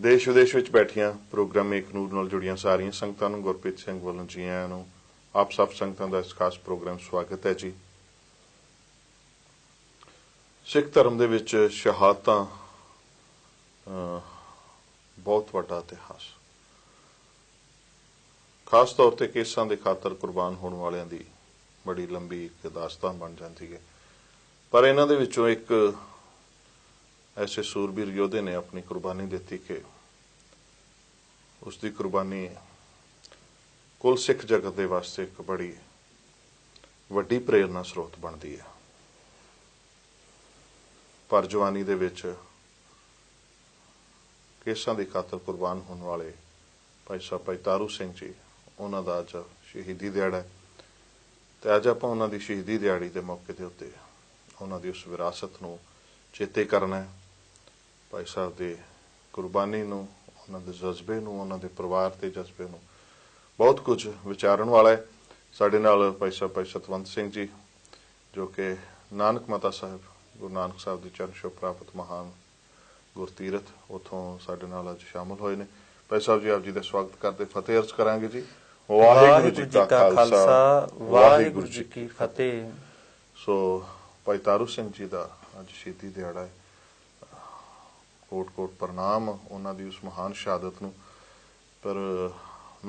देश विदेश ਵਿੱਚ ਬੈਠੀਆਂ ਪ੍ਰੋਗਰਾਮ ਇੱਕ ਨੂਰ ਨਾਲ ਜੁੜੀਆਂ ਸਾਰੀਆਂ ਸੰਗਤਾਂ ਨੂੰ ਗੁਰਪ੍ਰੀਤ ਸਿੰਘ ਵੱਲੋਂ ਜੀ ਆਇਆਂ ਨੂੰ ਆਪ ਸਭ ਸੰਗਤਾਂ ਦਾ ਇਸ ਖਾਸ ਪ੍ਰੋਗਰਾਮ ਸਵਾਗਤ ਹੈ ਜੀ। ਸਿੱਖ ਧਰਮ ਦੇ ਵਿੱਚ ਸ਼ਹਾਦਤਾਂ ਬਹੁਤ ਵੱਡਾ ਇਤਿਹਾਸ, ਖਾਸ ਤੌਰ ਤੇ ਕੇਸਾਂ ਦੇ ਖਾਤਰ ਕੁਰਬਾਨ ਹੋਣ ਵਾਲਿਆਂ ਦੀ ਬੜੀ ਲੰਬੀ ਇੱਕ ਦਾਸਤਾਨ ਬਣ ਜਾਂਦੀ ਹੈ। ਪਰ ਇਹਨਾਂ ਦੇ ਵਿੱਚੋਂ ਇੱਕ ऐसे सूरबीर योधे ने अपनी कुर्बानी दी कि उसकी कुर्बानी कुल सिख जगत के वास्ते एक बड़ी वड्डी प्रेरणा स्रोत बनती है। पर जवानी दे विच केसां दी खातर कुर्बान होने वाले भाई साहब भाई तारू सिंह जी, उन्हां दा अज शहीदी दिहाड़ा है ते अज आपां उन्हां दी शहीदी दिहाड़ी दे मौके दे उत्ते उन्हां दी उस विरासत नूं चेते करना है। भाई साहब की कुर्बानी नूं, उन्हां दे जज्बे नूं, उन्हां दे परिवार के जज्बे नूं बहुत कुछ विचारन वाला है। साडे नाल भाई साहब भाई सतवंत सिंह जी जो कि नानक माता साहिब गुरु नानक साहब की चरण छूह प्राप्त महान गुरतीरथ उतों साडे नाल अज शामिल होए ने। भाई साहब जी आप जी का स्वागत करते फतेह अर्ज करांगे जी। वाहिगुरू जी का खालसा वाहिगुरू जी की फतेह। सो भाई तारू सिंह जी का अज शहीदी दिहाड़ा है। कोट कोट प्रणाम उन्हां दी उस महान शहादत नूं। पर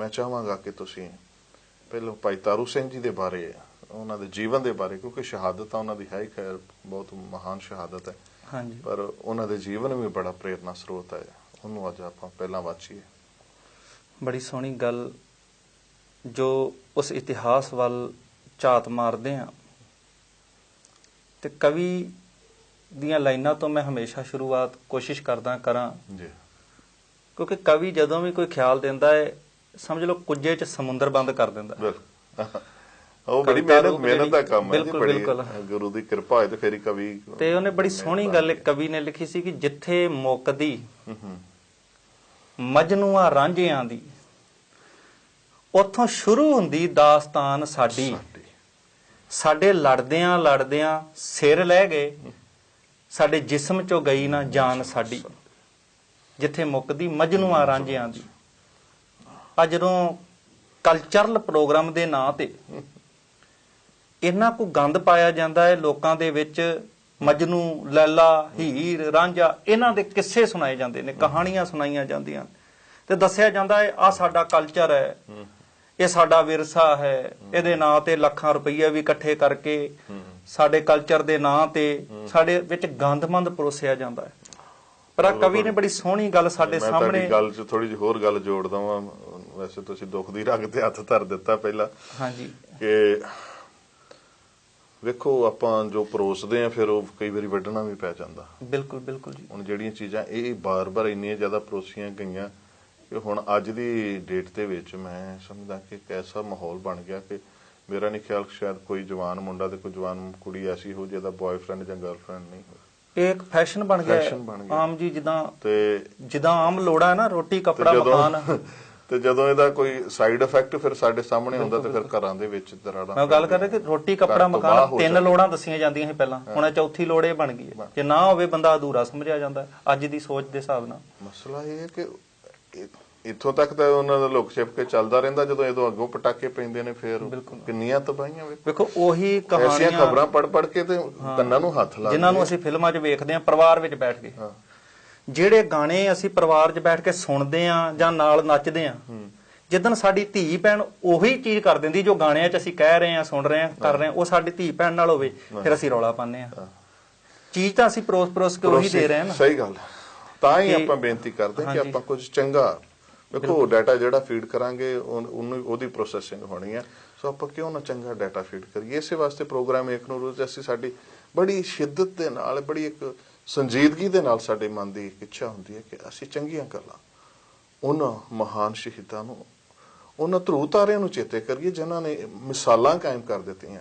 मैं चाहांगा कि तुसीं पहलों भाई तारू सिंह जी दे बारे, उन्हां दे जीवन दे बारे, क्योंकि शहादत उन्हां दी है ही खैर बहुत महान शहादत है। हाँ जी। पर उन्हां दे जीवन भी बड़ा प्रेरणा स्रोत है। उन्होंने अज आपां पहलां वाचीए। बड़ी सोहनी गल जो उस इतिहास वाल झात मारदे हां ते कवि ਦੀਆਂ ਲਾਈਨਾਂ ਤੋਂ मैं हमेशा शुरुआत कोशिश करदा कਰਾਂ जी, क्योंकि कवि ਜਦੋਂ भी कोई ख्याल ਦਿੰਦਾ है समझ लो ਕੁੱਜੇ 'ਚ ਸਮੁੰਦਰ ਬੰਦ ਕਰ ਦਿੰਦਾ। ਉਹ ਬੜੀ ਮਿਹਨਤ ਦਾ ਕੰਮ ਹੈ ਜੀ, ਬੜੀ ਗੁਰੂ ਦੀ ਕਿਰਪਾ ਹੋਏ ਤੇ ਫੇਰ ਹੀ ਕਵੀ। ਤੇ ਉਹਨੇ ਬੜੀ ਸੋਹਣੀ ਗੱਲ ਇੱਕ ਕਵੀ ਨੇ ਲਿਖੀ ਸੀ ਕਿ ਜਿੱਥੇ ਮੁੱਕਦੀ ਮਜਨੂਆਂ ਰਾਂਝਿਆਂ ਦੀ ਉੱਥੋਂ ਸ਼ੁਰੂ ਹੁੰਦੀ ਦਾਸਤਾਨ ਸਾਡੀ, ਸਾਡੇ ਲੜਦਿਆਂ ਲੜਦਿਆਂ ਸਿਰ ਲੈ ਗਏ, ਸਾਡੇ ਜਿਸਮ ਚੋਂ ਗਈ ਨਾ ਜਾਨ ਸਾਡੀ, ਜਿੱਥੇ ਮੁੱਕਦੀ ਮਜਨੂਆਂ ਰਾਂਝਿਆਂ ਦੀ। ਆ ਜਦੋਂ ਕਲਚਰਲ ਪ੍ਰੋਗਰਾਮ ਦੇ ਨਾਂ ਤੇ ਇੰਨਾ ਕੁ ਗੰਦ ਪਾਇਆ ਜਾਂਦਾ ਹੈ ਲੋਕਾਂ ਦੇ ਵਿੱਚ, ਮਜਨੂ ਲੈਲਾ ਹੀਰ ਰਾਂਝਾ ਇਹਨਾਂ ਦੇ ਕਿੱਸੇ ਸੁਣਾਏ ਜਾਂਦੇ ਨੇ, ਕਹਾਣੀਆਂ ਸੁਣਾਈਆਂ ਜਾਂਦੀਆਂ ਤੇ ਦੱਸਿਆ ਜਾਂਦਾ ਹੈ ਆ ਸਾਡਾ ਕਲਚਰ ਹੈ, ਇਹ ਸਾਡਾ ਵਿਰਸਾ ਹੈ, ਇਹਦੇ ਨਾਂ ਤੇ ਲੱਖਾਂ ਰੁਪਈਆ ਵੀ ਇਕੱਠੇ ਕਰਕੇ ਸਾਡੇ ਕਲਚਰ ਦੇ ਨਾਂ ਤੇ ਸਾਡੇ ਵਿੱਚ ਗੰਦਮੰਦ ਪਰੋਸਿਆ ਜਾਂਦਾ ਹੈ। ਪਰ ਕਵੀ ਨੇ ਬੜੀ ਸੋਹਣੀ ਗੱਲ ਸਾਡੇ ਸਾਹਮਣੇ, ਗੱਲ 'ਚ ਥੋੜੀ ਜਿਹੀ ਹੋਰ ਗੱਲ ਜੋੜ ਦਵਾਂ। ਵੈਸੇ ਤੁਸੀਂ ਦੁੱਖ ਦੀ ਰਗ ਤੇ ਹੱਥ ਧਰ ਦਿੱਤਾ ਪਹਿਲਾਂ। ਹਾਂਜੀ। ਕਿ ਵੇਖੋ ਆਪਾਂ ਜੋ ਪਰੋਸਦੇ ਆ ਫਿਰ ਉਹ ਕਈ ਵਾਰੀ ਵੱਢਣਾ ਵੀ ਪੈ ਜਾਂਦਾ। ਬਿਲਕੁਲ ਬਿਲਕੁਲ ਜੀ। ਹੁਣ ਜਿਹੜੀਆਂ ਚੀਜ਼ਾਂ ਇਹ ਬਾਰ-ਬਾਰ ਇੰਨੀਆਂ ਜ਼ਿਆਦਾ ਪਰੋਸੀਆਂ ਗਈਆਂ ਕਿ ਹੁਣ ਅੱਜ ਦੀ ਡੇਟ ਦੇ ਵਿੱਚ ਮੈਂ ਸਮਝਦਾ ਕਿ ਇੱਕ ਐਸਾ ਮਾਹੌਲ ਬਣ ਗਿਆ ਕਿ ਮੇਰਾ ਨਹੀਂ ਖਿਆਲ ਸ਼ਾਇਦ ਕੋਈ ਜਵਾਨ ਮੁੰਡਾ ਤੇ ਕੋਈ ਜਵਾਨ ਕੁੜੀ ਐਸੀ ਹੋ ਜਿਹਦਾ ਬॉयਫ੍ਰੈਂਡ ਜਾਂ ਗਰਲਫ੍ਰੈਂਡ ਨਹੀਂ ਹੋਵੇ। ਇਹ ਇੱਕ ਫੈਸ਼ਨ ਬਣ ਗਿਆ ਆਮ ਜੀ, ਜਿੱਦਾਂ ਆਮ ਲੋੜਾ ਹੈ ਨਾ, ਰੋਟੀ ਕੱਪੜਾ ਮਕਾਨ। ਤੇ ਜਦੋਂ ਇਹਦਾ ਕੋਈ ਸਾਈਡ ਇਫੈਕਟ ਫਿਰ ਸਾਡੇ ਸਾਹਮਣੇ ਆਉਂਦਾ ਤੇ ਫਿਰ ਘਰਾਂ ਦੇ ਵਿੱਚ ਦਰਾੜਾਂ। ਮੈਂ ਗੱਲ ਕਰ ਰਿਹਾ ਕਿ ਰੋਟੀ ਕੱਪੜਾ ਮਕਾਨ 3 ਲੋੜਾਂ ਦੱਸੀਆਂ ਜਾਂਦੀਆਂ ਸੀ ਪਹਿਲਾਂ, ਹੁਣ ਚੌਥੀ ਲੋੜ ਇਹ ਬਣ ਗਈ ਹੈ। ਜੇ ਨਾ ਹੋਵੇ ਬੰਦਾ ਅਧੂਰਾ ਸਮਝਿਆ ਜਾਂਦਾ ਅੱਜ ਦੀ ਸੋਚ ਦੇ ਹਿਸਾਬ ਨਾਲ। ਮਸਲਾ ਇਹ ਹੈ ਕਿ ਇੱਥੋਂ ਤੱਕ ਤਾਂ ਉਹਨਾਂ ਦਾ ਲੁਕ ਛਿਪ ਕੇ ਚੱਲਦਾ ਰਹਿੰਦਾ, ਜਦੋਂ ਇਹਦੋਂ ਅੱਗੋਂ ਪਟਾਕੇ ਪੈਂਦੇ ਨੇ ਫਿਰ ਕਿੰਨੀਆਂ ਤਬਾਹੀਆਂ। ਵੇਖੋ ਉਹੀ ਕਹਾਣੀਆਂ ਖਬਰਾਂ ਪੜ ਕੇ ਤੇ ਕੰਨਾਂ ਨੂੰ ਹੱਥ ਲਾ, ਜਿਨ੍ਹਾਂ ਨੂੰ ਅਸੀਂ ਫਿਲਮਾਂ 'ਚ ਵੇਖਦੇ ਹਾਂ ਪਰਿਵਾਰ ਵਿੱਚ ਬੈਠ ਕੇ, ਜਿਹੜੇ ਗਾਣੇ ਅਸੀਂ ਪਰਿਵਾਰ 'ਚ ਬੈਠ ਕੇ ਸੁਣਦੇ ਆ ਜਾਂ ਨਾਲ ਨੱਚਦੇ ਆ, ਜਿੱਦਣ ਸਾਡੀ ਧੀ ਭੈਣ ਉਹੀ ਚੀਜ਼ ਕਰ ਦਿੰਦੀ ਜੋ ਗਾਣਿਆਂ 'ਚ ਅਸੀਂ ਕਹਿ ਰਹੇ ਆ, ਸੁਣ ਰਹੇ ਆ, ਕਰ ਰਹੇ ਆ, ਉਹ ਸਾਡੀ ਧੀ ਭੈਣ ਨਾਲ ਹੋਵੇ ਫਿਰ ਅਸੀਂ ਰੌਲਾ ਪਾਉਂਦੇ ਆ। ਚੀਜ਼ ਤਾਂ ਅਸੀਂ ਪਰੋਸ ਕੇ ਉਹੀ ਦੇ ਰਹੇ ਆ। ਸਹੀ ਗੱਲ। ਤਾਂ ਹੀ ਆਪਾਂ ਬੇਨਤੀ ਕਰਦੇ ਕਿ ਆਪਾਂ ਕੁਝ ਚੰਗਾ, ਵੇਖੋ ਡਾਟਾ ਜਿਹੜਾ ਫੀਡ ਕਰਾਂਗੇ ਉਹਨੂੰ ਉਹਦੀ ਪ੍ਰੋਸੈਸਿੰਗ ਹੋਣੀ ਹੈ। ਸੋ ਆਪਾਂ ਕਿਉਂ ਨਾ ਚੰਗਾ ਡਾਟਾ ਫੀਡ ਕਰੀਏ। ਇਸੇ ਵਾਸਤੇ ਪ੍ਰੋਗਰਾਮ ਇੱਕ ਨੂੰ ਰੋਜ਼ ਅਸੀਂ ਸਾਡੀ ਬੜੀ ਸ਼ਿੱਦਤ ਦੇ ਨਾਲ, ਬੜੀ ਇੱਕ ਸੰਜੀਦਗੀ ਦੇ ਨਾਲ ਸਾਡੇ ਮਨ ਦੀ ਇੱਕ ਇੱਛਾ ਹੁੰਦੀ ਹੈ ਕਿ ਅਸੀਂ ਚੰਗੀਆਂ ਗੱਲਾਂ ਉਹਨਾਂ ਮਹਾਨ ਸ਼ਹੀਦਾਂ ਨੂੰ, ਉਹਨਾਂ ਧਰੂ ਤਾਰਿਆਂ ਨੂੰ ਚੇਤੇ ਕਰੀਏ ਜਿਨ੍ਹਾਂ ਨੇ ਮਿਸਾਲਾਂ ਕਾਇਮ ਕਰ ਦਿੱਤੀਆਂ।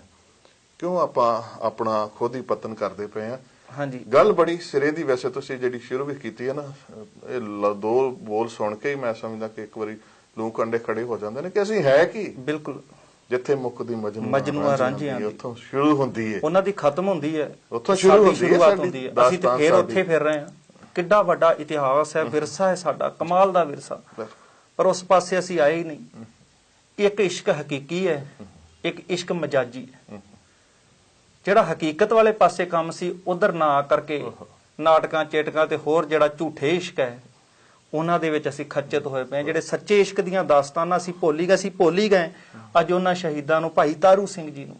ਕਿਉਂ ਆਪਾਂ ਆਪਣਾ ਖੁਦ ਹੀ ਪਤਨ ਕਰਦੇ ਪਏ ਹਾਂ। ਹਾਂਜੀ, ਗੱਲ ਬੜੀ ਸਿਰੇ ਦੀ ਵੈਸੇ ਤੁਸੀਂ ਜਿਹੜੀ ਸ਼ੁਰੂ ਵੀ ਕੀਤੀ ਹੈ ਨਾ, ਇਹ ਦੋ ਬੋਲ ਸੁਣ ਕੇ ਹੀ ਮੈਂ ਸਮਝਦਾ ਕਿ ਇੱਕ ਵਾਰੀ ਲੂ ਕੰਡੇ ਖੜੇ ਹੋ ਜਾਂਦੇ ਨੇ ਕਿ ਅਸੀਂ ਹੈ ਕੀ। ਬਿਲਕੁਲ। ਜਿੱਥੇ ਮੁੱਕਦੀ ਮਜਨੂਆਂ ਰਾਂਝਿਆਂ ਦੀ ਉੱਥੋਂ ਸ਼ੁਰੂ ਹੁੰਦੀ ਹੈ, ਉਹਨਾਂ ਦੀ ਖਤਮ ਹੁੰਦੀ ਹੈ, ਉੱਥੋਂ ਸ਼ੁਰੂ ਹੁੰਦੀ ਹੈ, ਅਸੀਂ ਤੇ ਫੇਰ ਉੱਥੇ ਫਿਰ ਰਹੇ ਹਾਂ। ਕਿੱਡਾ ਵੱਡਾ ਇਤਿਹਾਸ ਹੈ, ਵਿਰਸਾ ਹੈ ਸਾਡਾ, ਕਮਾਲ ਦਾ ਵਿਰਸਾ, ਪਰ ਉਸ ਪਾਸੇ ਅਸੀਂ ਆਏ ਹੀ ਨਹੀਂ। ਇੱਕ ਇਸ਼ਕ ਹਕੀਕੀ ਹੈ, ਇੱਕ ਇਸ਼ਕ ਮਜਾਜੀ ਹੈ। ਜਿਹੜਾ ਹਕੀਕਤ ਵਾਲੇ ਪਾਸੇ ਕੰਮ ਸੀ ਉਧਰ ਨਾ ਕਰਕੇ ਨਾਟਕਾਂ ਚੇਟਕਾਂ ਤੇ ਹੋਰ ਜਿਹੜਾ ਝੂਠੇ ਇਸ਼ਕ ਹੈ ਉਹਨਾਂ ਦੇ ਵਿੱਚ ਅਸੀਂ ਖੱਚਤ ਹੋਏ ਪਏ। ਜਿਹੜੇ ਸੱਚੇ ਇਸ਼ਕ ਦੀਆਂ ਦਾਸਤਾਨਾਂ ਅਸੀਂ ਭੁੱਲ ਹੀ ਗਏ। ਅੱਜ ਉਹਨਾਂ ਸ਼ਹੀਦਾਂ ਨੂੰ, ਭਾਈ ਤਾਰੂ ਸਿੰਘ ਜੀ ਨੂੰ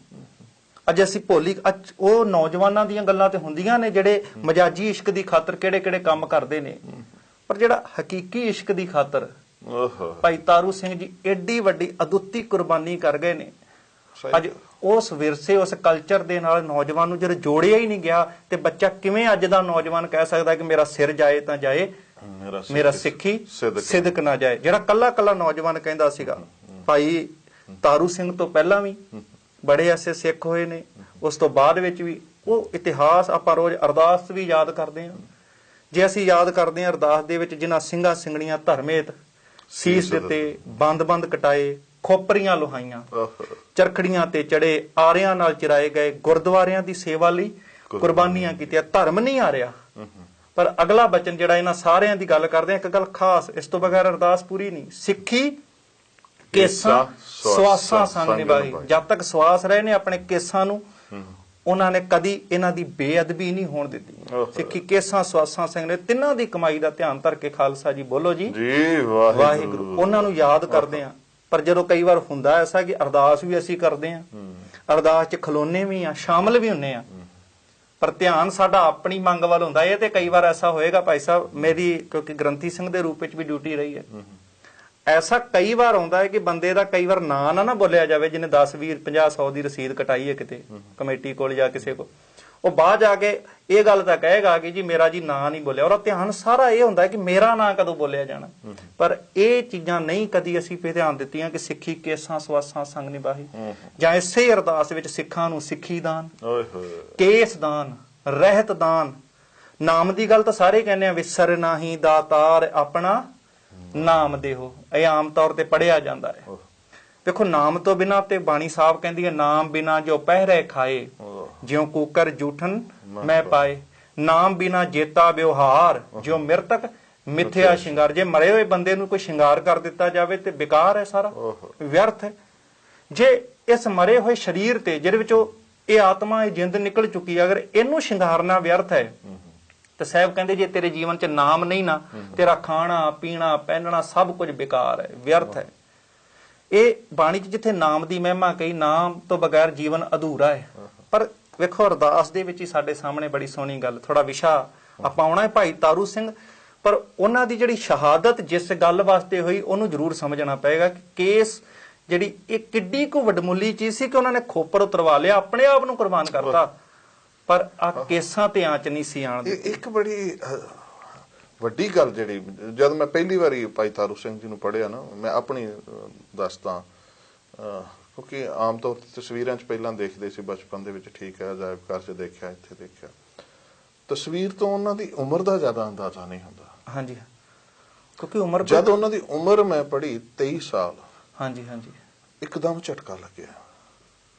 ਅੱਜ ਅਸੀਂ ਅੱਜ ਉਹ ਨੌਜਵਾਨਾਂ ਦੀਆਂ ਗੱਲਾਂ ਤੇ ਹੁੰਦੀਆਂ ਨੇ ਜਿਹੜੇ ਮਜਾਜੀ ਇਸ਼ਕ ਦੀ ਖਾਤਰ ਕਿਹੜੇ ਕਿਹੜੇ ਕੰਮ ਕਰਦੇ ਨੇ, ਪਰ ਜਿਹੜਾ ਹਕੀਕੀ ਇਸ਼ਕ ਦੀ ਖਾਤਰ ਭਾਈ ਤਾਰੂ ਸਿੰਘ ਜੀ ਏਡੀ ਵੱਡੀ ਅਦੁੱਤੀ ਕੁਰਬਾਨੀ ਕਰ ਗਏ ਨੇ। ਅੱਜ ਉਸ ਵਿਰਸੇ, ਉਸ ਕਲਚਰ ਦੇ ਨਾਲ ਨੌਜਵਾਨ ਨੂੰ ਜਦੋਂ ਜੋੜਿਆ ਹੀ ਨਹੀਂ ਗਿਆ ਤੇ ਬੱਚਾ ਕਿਵੇਂ ਅੱਜ ਦਾ ਨੌਜਵਾਨ ਕਹਿ ਸਕਦਾ ਕਿ ਮੇਰਾ ਸਿਰ ਜਾਏ ਤਾਂ ਜਾਏ, ਮੇਰਾ ਸਿੱਖੀ ਸਿਦਕ ਨਾ ਜਾਏ। ਜਿਹੜਾ ਕੱਲਾ ਕੱਲਾ ਨੌਜਵਾਨ ਕਹਿੰਦਾ ਸੀਗਾ। ਭਾਈ ਤਾਰੂ ਸਿੰਘ ਤੋਂ ਪਹਿਲਾਂ ਵੀ ਬੜੇ ਐਸੇ ਸਿੱਖ ਹੋਏ ਨੇ, ਉਸ ਤੋਂ ਬਾਅਦ ਵਿੱਚ ਵੀ। ਉਹ ਇਤਿਹਾਸ ਆਪਾਂ ਰੋਜ਼ ਅਰਦਾਸ ਵੀ ਯਾਦ ਕਰਦੇ ਹਾਂ। ਜੇ ਅਸੀਂ ਯਾਦ ਕਰਦੇ ਹਾਂ ਅਰਦਾਸ ਦੇ ਵਿੱਚ ਜਿਨ੍ਹਾਂ ਸਿੰਘਾਂ ਸਿੰਘਣੀਆਂ ਧਰਮੇਤ ਸੀਸ ਦਿੱਤੇ, ਬੰਦ ਕਟਾਏ, ਖੋਪਰੀਆਂ ਲੁਹਾਈਆਂ, ਚਰਖੜੀਆਂ ਤੇ ਚੜੇ, ਆਰਿਆਂ ਨਾਲ ਚਿਰਾਏ ਗਏ, ਗੁਰਦੁਆਰਿਆਂ ਦੀ ਸੇਵਾ ਲਈ ਕੁਰਬਾਨੀਆਂ ਕੀਤੀਆਂ। ਧਰਮ ਨਹੀਂ ਆ ਰਿਹਾ, ਪਰ ਅਗਲਾ ਬਚਨ ਜਿਹੜਾ ਇਹਨਾਂ ਸਾਰਿਆਂ ਦੀ ਗੱਲ ਕਰਦੇ ਆ, ਇੱਕ ਗੱਲ ਖਾਸ, ਇਸ ਤੋਂ ਬਗੈਰ ਅਰਦਾਸ ਪੂਰੀ ਨਹੀਂ। ਸਿੱਖੀ ਕੇਸਾਂ ਸਵਾਸਾਂ ਸੰਗ ਨਿਭਾਈ। ਜਦ ਤੱਕ ਸਵਾਸ ਰਹੇ ਨੇ ਆਪਣੇ ਕੇਸਾਂ ਨੂੰ, ਉਹਨਾਂ ਨੇ ਕਦੀ ਇਹਨਾਂ ਦੀ ਬੇਅਦਬੀ ਨਹੀਂ ਹੋਣ ਦਿੱਤੀ। ਸਿੱਖੀ ਕੇਸਾਂ ਸਵਾਸਾਂ ਸਿੰਘ ਨੇ ਤਿੰਨਾਂ ਦੀ ਕਮਾਈ ਦਾ ਧਿਆਨ ਧਰ ਕੇ ਖਾਲਸਾ ਜੀ ਬੋਲੋ ਜੀ ਵਾਹਿਗੁਰੂ। ਉਹਨਾਂ ਨੂੰ ਯਾਦ ਕਰਦੇ ਆ। ਪਰ ਜਦੋਂ ਕਈ ਵਾਰ ਹੁੰਦਾ ਐਸਾ ਕਿ ਅਰਦਾਸ ਵੀ ਅਸੀਂ ਕਰਦੇ ਆ, ਅਰਦਾਸ 'ਚ ਖਲੋਨੇ ਵੀ ਆ, ਸ਼ਾਮਲ ਵੀ ਹੁੰਨੇ ਆ, ਪਰ ਧਿਆਨ ਸਾਡਾ ਆਪਣੀ ਮੰਗ ਵੱਲ ਹੁੰਦਾ। ਇਹ ਤੇ ਕਈ ਵਾਰ ਐਸਾ ਹੋਏਗਾ ਭਾਈ ਸਾਹਿਬ, ਮੇਰੀ ਕਿਉਂਕਿ ਗ੍ਰੰਥੀ ਸਿੰਘ ਦੇ ਰੂਪ ਵਿੱਚ ਵੀ ਡਿਊਟੀ ਰਹੀ ਹੈ, ਐਸਾ ਕਈ ਵਾਰ ਆਉਂਦਾ ਹੈ ਕਿ ਬੰਦੇ ਦਾ ਕਈ ਵਾਰ ਨਾਂ ਨਾ ਬੋਲਿਆ ਜਾਵੇ, ਜਿਹਨੇ 10 20 50 100 ਦੀ ਰਸੀਦ ਕਟਾਈ ਹੈ ਕਿਤੇ ਕਮੇਟੀ ਕੋਲ ਜਾਂ ਕਿਸੇ ਕੋਲ, ਉਹ ਬਾਅਦ ਜਾ ਕੇ ਇਹ ਗੱਲ ਤਾਂ ਕਹੇਗਾ ਕਿ ਜੀ ਮੇਰਾ ਜੀ ਨਾਂ ਨਹੀਂ ਬੋਲਿਆ। ਔਰ ਧਿਆਨ ਸਾਰਾ ਇਹ ਹੁੰਦਾ ਕਿ ਮੇਰਾ ਨਾਂ ਕਦੋਂ ਬੋਲਿਆ ਜਾਣਾ। ਪਰ ਇਹ ਚੀਜ਼ਾਂ ਨਹੀਂ ਕਦੀ ਅਸੀਂ ਧਿਆਨ ਦਿੱਤੀਆਂ ਕਿ ਸਿੱਖੀ ਕੇਸਾਂ ਸਵਾਸਾਂ ਸੰਗ ਨਿਭਾਹੀ, ਜਾਂ ਇਸੇ ਅਰਦਾਸ ਵਿੱਚ ਸਿੱਖਾਂ ਨੂੰ ਸਿੱਖੀ ਦਾਨ, ਕੇਸ ਦਾਨ, ਰਹਿਤ ਦਾਨ, ਨਾਮ ਦੀ ਗੱਲ ਤਾਂ ਸਾਰੇ ਕਹਿੰਦੇ ਆ, ਵਿਸਰ ਨਾਹੀ ਦਾਤਾਰ ਆਪਣਾ ਨਾਮ ਦੇਹੋ। ਇਹ ਆਮ ਤੌਰ ਤੇ ਪੜਿਆ ਜਾਂਦਾ ਹੈ। ਦੇਖੋ ਨਾਮ ਤੋਂ ਬਿਨਾਂ ਤੇ ਬਾਣੀ ਸਾਹਿਬ ਕਹਿੰਦੀ ਹੈ, ਨਾਮ ਬਿਨਾ ਜੋ ਪਹਿਰੇ ਖਾਏ, ਜਿਉ ਕੂਕਰ ਜੂਠਨ ਮੈਂ ਪਾਏ। ਨਾਮ ਬਿਨਾ ਜੇਤਾ ਵਿਵਹਾਰ, ਜਿਉ ਮਿਰਤਕ ਮਿੱਥਿਆ ਸ਼ਿੰਗਾਰ। ਜੇ ਮਰੇ ਹੋਏ ਬੰਦੇ ਨੂੰ ਕੋਈ ਸ਼ਿੰਗਾਰ ਕਰ ਦਿੱਤਾ ਜਾਵੇ ਤੇ ਬੇਕਾਰ ਹੈ, ਸਾਰਾ ਵਿਅਰਥ ਹੈ। ਜੇ ਇਸ ਮਰੇ ਹੋਏ ਸਰੀਰ ਤੇ ਜਿਹਦੇ ਵਿੱਚੋਂ ਇਹ ਆਤਮਾ, ਇਹ ਜਿੰਦ ਨਿਕਲ ਚੁੱਕੀ, ਅਗਰ ਇਹਨੂੰ ਸ਼ਿੰਗਾਰਨਾ ਵਿਅਰਥ ਹੈ, ਤੇ ਸਾਹਿਬ ਕਹਿੰਦੇ ਜੇ ਤੇਰੇ ਜੀਵਨ 'ਚ ਨਾਮ ਨਹੀਂ ਨਾ, ਤੇਰਾ ਖਾਣਾ ਪੀਣਾ ਪਹਿਨਣਾ ਸਭ ਕੁਝ ਬੇਕਾਰ ਹੈ, ਵਿਅਰਥ ਹੈ। ਇਹ ਬਾਣੀ 'ਚ ਜਿੱਥੇ ਨਾਮ ਦੀ ਮਹਿਮਾ ਕਹੀ, ਨਾਮ ਤੋਂ ਬਗੈਰ ਜੀਵਨ ਅਧੂਰਾ ਹੈ। ਪਰ ਵੇਖੋ ਅਰਦਾਸ ਦੇ ਵਿੱਚ ਹੀ ਸਾਡੇ ਸਾਹਮਣੇ ਬੜੀ ਸੋਹਣੀ ਗੱਲ, ਥੋੜਾ ਵਿਸ਼ਾ ਆਪਾਂ ਆਉਣਾ ਹੈ ਭਾਈ ਤਾਰੂ ਸਿੰਘ, ਪਰ ਉਹਨਾਂ ਦੀ ਜਿਹੜੀ ਸ਼ਹਾਦਤ ਜਿਸ ਗੱਲ ਵਾਸਤੇ ਹੋਈ ਉਹਨੂੰ ਜ਼ਰੂਰ ਸਮਝਣਾ ਪਏਗਾ ਕਿ ਕੇਸ ਜਿਹੜੀ ਇਹ ਕਿੱਡੀ ਕੁ ਵਡਮੁੱਲੀ ਚੀਜ਼ ਸੀ ਕਿ ਉਹਨਾਂ ਨੇ ਖੋਪਰ ਉਤਰਵਾ ਲਿਆ, ਆਪਣੇ ਆਪ ਨੂੰ ਕੁਰਬਾਨ ਕਰਤਾ, ਪਰ ਆ ਕੇਸਾਂ ਤੇ ਆਂਚ ਨਹੀਂ ਸੀ ਆਣ ਦਿੱਤੀ। ਇੱਕ ਬੜੀ ਵੱਡੀ ਗੱਲ ਜਿਹੜੀ ਜਦ ਮੈਂ ਪਹਿਲੀ ਵਾਰੀ ਭਾਈ ਤਾਰੂ ਸਿੰਘ ਜੀ ਨੂੰ ਪੜ੍ਹਿਆ ਨਾ, ਮੈਂ ਆਪਣੀ ਦੱਸਦਾ, ਕਿਉਂਕਿ ਆਮ ਤੌਰ ਤੇ ਤਸਵੀਰਾਂ 'ਚ ਪਹਿਲਾਂ ਦੇਖਦੇ ਸੀ ਬਚਪਨ ਦੇ ਵਿੱਚ, ਠੀਕ ਹੈ, ਅਜਾਇਬ ਘਰ 'ਚ ਦੇਖਿਆ, ਇੱਥੇ ਦੇਖਿਆ, ਤਸਵੀਰ ਤੋਂ ਉਹਨਾਂ ਦੀ ਉਮਰ ਦਾ ਜ਼ਿਆਦਾ ਅੰਦਾਜ਼ਾ ਨਹੀਂ ਹੁੰਦਾ। ਹਾਂਜੀ, ਕਿਉਂਕਿ ਉਮਰ ਜਦ ਉਹਨਾਂ ਦੀ ਉਮਰ ਮੈਂ ਪੜ੍ਹੀ 23 ਸਾਲ, ਹਾਂਜੀ ਹਾਂਜੀ, ਇੱਕਦਮ ਝਟਕਾ ਲੱਗਿਆ।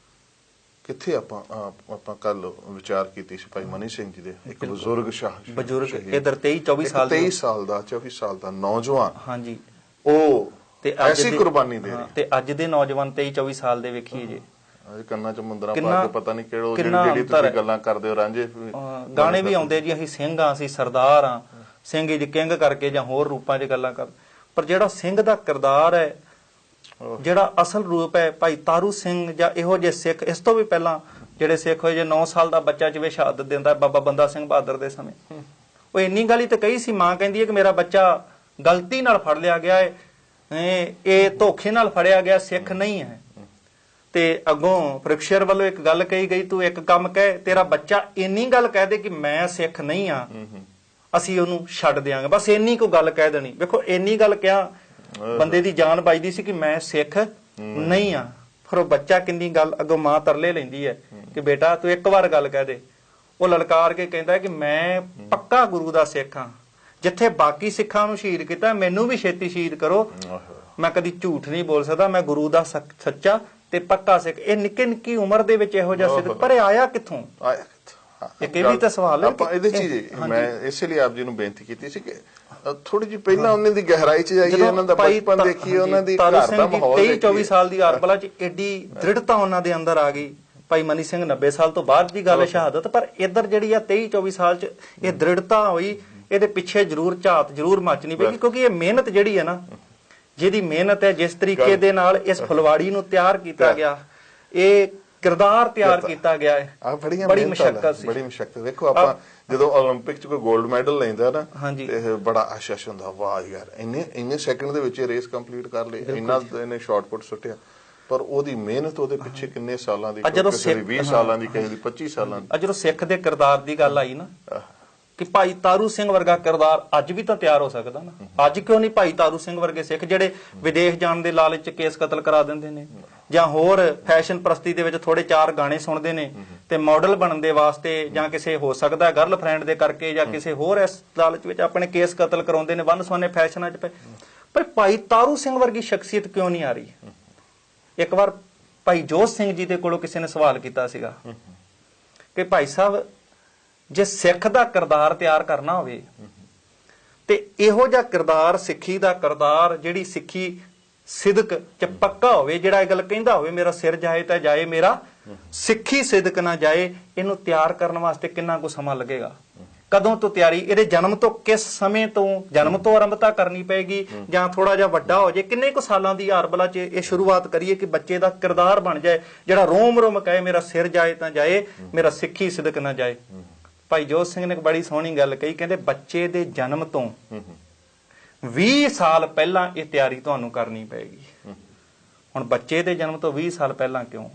ਕਿੱਥੇ ਆਪਾਂ ਕੱਲ ਵਿਚਾਰ ਕੀਤੀ ਸੀ ਭਾਈ ਮਨੀ ਸਿੰਘ ਜੀ ਦੇ, ਇੱਕ ਬਜ਼ੁਰਗ ਇਧਰ 23 ਸਾਲ ਦਾ 24 ਸਾਲ ਦਾ ਨੌਜਵਾਨ, ਹਾਂਜੀ, ਉਹ ਤੇ ਐਸੀ ਕੁਰਬਾਨੀ ਦੇ ਰਹੀ। ਤੇ ਅੱਜ ਦੇ ਨੌਜਵਾਨ 23 24 ਸਾਲ ਦੇ ਵੇਖੀਏ ਜੀ, ਕੰਨਾਂ 'ਚ ਮੁੰਦਰਾਂ ਪਾ ਕੇ ਪਤਾ ਨਹੀਂ ਕਿਹੜੋ ਜਿਹੜੀ ਤੁਸੀਂ ਗੱਲਾਂ ਕਰਦੇ ਹੋ ਰਾਂਝੇ ਗਾਣੇ ਵੀ ਆਉਂਦੇ ਜੀ, ਅਸੀਂ ਸਿੰਘ ਆ, ਅਸੀਂ ਸਰਦਾਰ ਆ, ਸਿੰਘ ਜੀ ਕਿੰਗ ਕਰਕੇ ਜਾਂ ਹੋਰ ਰੂਪਾਂ 'ਚ ਗੱਲਾਂ ਕਰ, ਪਰ ਜਿਹੜਾ ਸਿੰਘ ਦਾ ਕਿਰਦਾਰ ਹੈ, ਜਿਹੜਾ ਅਸਲ ਰੂਪ ਹੈ ਭਾਈ ਤਾਰੂ ਸਿੰਘ ਜਾਂ ਇਹੋ ਜਿਹੇ ਸਿੱਖ, ਇਸ ਤੋਂ ਵੀ ਪਹਿਲਾਂ ਜਿਹੜੇ ਸਿੱਖ ਹੋਏ, ਜੇ 9 ਸਾਲ ਦਾ ਬੱਚਾ ਜਿਵੇਂ ਸ਼ਹਾਦਤ ਦਿੰਦਾ ਬਾਬਾ ਬੰਦਾ ਸਿੰਘ ਬਹਾਦਰ ਦੇ ਸਮੇਂ, ਉਹ ਇੰਨੀ ਗੱਲ ਹੀ ਤਾਂ ਕਹੀ ਸੀ, ਮਾਂ ਕਹਿੰਦੀ ਹੈ ਕਿ ਮੇਰਾ ਬੱਚਾ ਗਲਤੀ ਨਾਲ ਫੜ ਲਿਆ ਗਿਆ ਹੈ, ਇਹ ਧੋਖੇ ਨਾਲ ਫੜਿਆ ਗਿਆ, ਸਿੱਖ ਨਹੀਂ ਹੈ। ਤੇ ਅੱਗੋਂ ਪ੍ਰਿਕਸ਼ਰ ਵੱਲੋਂ ਇੱਕ ਗੱਲ ਕਹੀ ਗਈ, ਤੂੰ ਇੱਕ ਕੰਮ ਕਹਿ, ਤੇਰਾ ਬੱਚਾ ਇੰਨੀ ਗੱਲ ਕਹਿ ਦੇ ਕਿ ਮੈਂ ਸਿੱਖ ਨਹੀਂ ਆ, ਅਸੀਂ ਉਹਨੂੰ ਛੱਡ ਦਿਆਂਗੇ, ਬਸ ਇੰਨੀ ਕੋ ਗੱਲ ਕਹਿ ਦੇਣੀ। ਵੇਖੋ ਇੰਨੀ ਗੱਲ ਕਿਹਾ, ਬੰਦੇ ਦੀ ਜਾਨ ਬਚਦੀ ਸੀ ਕਿ ਮੈਂ ਸਿੱਖ ਨਹੀਂ ਆ। ਫਿਰ ਉਹ ਬੱਚਾ ਕਿੰਨੀ ਗੱਲ ਅੱਗੋਂ ਮਾਂ ਤਰਲੇ ਲੈਂਦੀ ਹੈ ਕਿ ਬੇਟਾ ਤੂੰ ਇੱਕ ਵਾਰ ਗੱਲ ਕਹਿ ਦੇ। ਉਹ ਲਲਕਾਰ ਕੇ ਕਹਿੰਦਾ ਕਿ ਮੈਂ ਪੱਕਾ ਗੁਰੂ ਦਾ ਸਿੱਖ ਹਾਂ, ਜਿੱਥੇ ਬਾਕੀ ਸਿੱਖਾਂ ਨੂੰ ਸ਼ਹੀਦ ਕੀਤਾ ਮੈਨੂੰ ਵੀ ਛੇਤੀ ਸ਼ਹੀਦ ਕਰੋ, ਮੈਂ ਕਦੀ ਝੂਠ ਨਹੀਂ ਬੋਲ ਸਕਦਾ, ਮੈਂ ਗੁਰੂ ਦਾ ਸੱਚਾ ਤੇ ਪੱਕਾ ਸਿੱਖ। ਇਹ ਨਿੱਕੀ ਨਿੱਕੀ ਉਮਰ ਦੇ ਵਿੱਚ ਇਹੋ ਜਿਹਾ ਸਿੱਧ, ਪਰ ਇਹ ਆਇਆ ਕਿੱਥੋਂ? ਇੱਕ ਇਹ ਵੀ ਤਾਂ ਸਵਾਲ ਹੈ ਆਪਾਂ ਇਹਦੇ ਚ ਮੈਂ ਇਸੇ ਲਈ ਆਪ ਜੀ ਨੂੰ ਬੇਨਤੀ ਕੀਤੀ ਸੀ ਕਿ ਥੋੜੀ ਜਿਹੀ ਪਹਿਲਾਂ ਉਹਨਾਂ ਦੀ ਗਹਿਰਾਈ ਚ ਜਾਈਏ, ਉਹਨਾਂ ਦਾ ਬਚਪਨ ਦੇਖੀਏ, ਉਹਨਾਂ ਦੀ ਘਰ ਦਾ ਮਾਹੌਲ ਦੇਖੀਏ। 23-24 ਸਾਲ ਦੀ ਆਰਬਲਾ ਚ ਏਡੀ ਦ੍ਰਿੜਤਾ ਉਹਨਾਂ ਦੇ ਅੰਦਰ ਆ ਗਈ। ਭਾਈ ਮਨੀ ਸਿੰਘ 90 ਸਾਲ ਤੋਂ ਬਾਅਦ ਦੀ ਗੱਲ ਸ਼ਹਾਦਤ, ਪਰ ਇੱਧਰ ਜਿਹੜੀ ਆ 23-24 ਸਾਲ ਚ ਇਹ ਦ੍ਰਿੜਤਾ ਹੋਈ। ਇਹਦੇ ਪਿੱਛੇ ਜ਼ਰੂਰ ਝਾਤ ਜ਼ਰੂਰ ਮੱਚਣੀ ਪਏਗੀ, ਕਿਉਂਕਿ ਇਹ ਮਿਹਨਤ ਜਿਹੜੀ ਹੈ ਨਾ, ਜਿਹਦੀ ਮਿਹਨਤ ਹੈ, ਜਿਸ ਤਰੀਕੇ ਦੇ ਨਾਲ ਇਸ ਫੁਲਵਾੜੀ ਨੂੰ ਤਿਆਰ ਕੀਤਾ ਗਿਆ, ਇਹ ਕਿਰਦਾਰ ਤਿਆਰ ਕੀਤਾ ਗਿਆ ਹੈ, ਬੜੀ ਮੁਸ਼ੱਕਤ ਸੀ। ਬੜੀ ਮੁਸ਼ੱਕਤ। ਦੇਖੋ ਆਪਾਂ ਜਦੋਂ 올림픽 ਚ ਕੋਈ 골ਡ ਮੈਡਲ ਲੈਂਦਾ ਨਾ, ਤੇ ਬੜਾ ਆਸ਼ਾਸ਼ ਹੁੰਦਾ, ਵਾਹ ਯਾਰ ਇੰਨੇ ਸੈਕਿੰਡ ਦੇ ਵਿੱਚ ਰੇਸ ਕੰਪਲੀਟ ਕਰ ਲਈ, ਇੰਨਾ ਇਹਨੇ ਸ਼ਾਰਟ ਪੁੱਟ ਸੁੱਟਿਆ। ਪਰ ਉਹਦੀ ਮਿਹਨਤ ਉਹਦੇ ਪਿੱਛੇ ਕਿੰਨੇ ਸਾਲਾਂ ਦੀ, ਕਿਸੇ ਦੀ 20 ਸਾਲਾਂ ਦੀ, ਕਿਸੇ ਦੀ 25 ਸਾਲਾਂ ਦੀ। ਜਦੋਂ ਸਿੱਖ ਦੇ ਕਿਰਦਾਰ ਦੀ ਗੱਲ ਆਈ ਨਾ, ਕਿ ਭਾਈ ਤਾਰੂ ਸਿੰਘ ਵਰਗਾ ਕਿਰਦਾਰ ਅੱਜ ਵੀ ਤਾਂ ਤਿਆਰ ਹੋ ਸਕਦਾ ਨਾ। ਅੱਜ ਕਿਉਂ ਨਹੀਂ ਭਾਈ ਤਾਰੂ ਸਿੰਘ ਵਰਗੇ ਸਿੱਖ ਜਿਹੜੇ ਵਿਦੇਸ਼ ਜਾਣ ਦੇ ਲਾਲਚ ਚ ਕੇਸ ਕਤਲ ਕਰਾ ਦਿੰਦੇ ਨੇ, ਜਾਂ ਹੋਰ ਫੈਸ਼ਨ ਪ੍ਰਸਤੀ ਦੇ ਵਿੱਚ ਥੋੜੇ 4 ਗਾਣੇ ਸੁਣਦੇ ਨੇ ਤੇ ਮਾਡਲ ਬਣਨ ਦੇ ਵਾਸਤੇ, ਜਾਂ ਕਿਸੇ ਹੋ ਸਕਦਾ ਗਰਲਫ੍ਰੈਂਡ ਦੇ ਕਰਕੇ, ਜਾਂ ਕਿਸੇ ਹੋਰ ਇਸ ਲਾਲਚ ਵਿੱਚ ਆਪਣੇ ਕੇਸ ਕਤਲ ਕਰਾਉਂਦੇ ਨੇ, ਵੰਨ ਸੁਵੰਨੇ ਫੈਸ਼ਨਾਂ ਚ ਪਏ। ਪਰ ਭਾਈ ਤਾਰੂ ਸਿੰਘ ਵਰਗੀ ਸ਼ਖਸੀਅਤ ਕਿਉਂ ਨਹੀਂ ਆ ਰਹੀ? ਇੱਕ ਵਾਰ ਭਾਈ ਜੋਧ ਸਿੰਘ ਜੀ ਦੇ ਕੋਲੋਂ ਕਿਸੇ ਨੇ ਸਵਾਲ ਕੀਤਾ ਸੀਗਾ ਕਿ ਭਾਈ ਸਾਹਿਬ, ਜੇ ਸਿੱਖ ਦਾ ਕਿਰਦਾਰ ਤਿਆਰ ਕਰਨਾ ਹੋਵੇ ਤੇ ਇਹੋ ਜਿਹਾ ਕਿਰਦਾਰ, ਸਿੱਖੀ ਦਾ ਕਿਰਦਾਰ, ਜਿਹੜੀ ਸਿੱਖੀ ਸਿਦਕ ਚ ਪੱਕਾ ਹੋਵੇ, ਜਿਹੜਾ ਇਹ ਗੱਲ ਕਹਿੰਦਾ ਹੋਵੇ ਮੇਰਾ ਸਿਰ ਜਾਏ ਤਾਂ ਜਾਏ, ਮੇਰਾ ਸਿੱਖੀ ਸਿਦਕ ਨਾ ਜਾਏ, ਇਹਨੂੰ ਤਿਆਰ ਕਰਨ ਵਾਸਤੇ ਕਿੰਨਾ ਕੁ ਸਮਾਂ ਲੱਗੇਗਾ? ਕਦੋਂ ਤੋਂ ਤਿਆਰੀ? ਇਹਦੇ ਜਨਮ ਤੋਂ, ਕਿਸ ਸਮੇਂ ਤੋਂ ਜਨਮ ਤੋਂ ਆਰੰਭਤਾ ਕਰਨੀ ਪਏਗੀ, ਜਾਂ ਥੋੜਾ ਜਿਹਾ ਵੱਡਾ ਹੋ ਜਾਏ? ਕਿੰਨੇ ਕੁ ਸਾਲਾਂ ਦੀ ਆਰਬਲਾ ਚ ਇਹ ਸ਼ੁਰੂਆਤ ਕਰੀਏ ਕਿ ਬੱਚੇ ਦਾ ਕਿਰਦਾਰ ਬਣ ਜਾਏ, ਜਿਹੜਾ ਰੋਮ ਰੋਮ ਕਹੇ ਮੇਰਾ ਸਿਰ ਜਾਏ ਤਾਂ ਜਾਏ, ਮੇਰਾ ਸਿੱਖੀ ਸਿਦਕ ਨਾ ਜਾਏ? ਭਾਈ ਜੋਧ ਸਿੰਘ ਨੇ ਇੱਕ ਬੜੀ ਸੋਹਣੀ ਗੱਲ ਕਹੀ, ਕਹਿੰਦੇ ਬੱਚੇ ਦੇ ਜਨਮ ਤੋਂ 20 ਸਾਲ ਪਹਿਲਾਂ ਇਹ ਤਿਆਰੀ ਤੁਹਾਨੂੰ ਕਰਨੀ ਪਏਗੀ। ਹੁਣ ਬੱਚੇ ਦੇ ਜਨਮ ਤੋਂ 20 ਸਾਲ ਪਹਿਲਾਂ ਕਿਉਂ?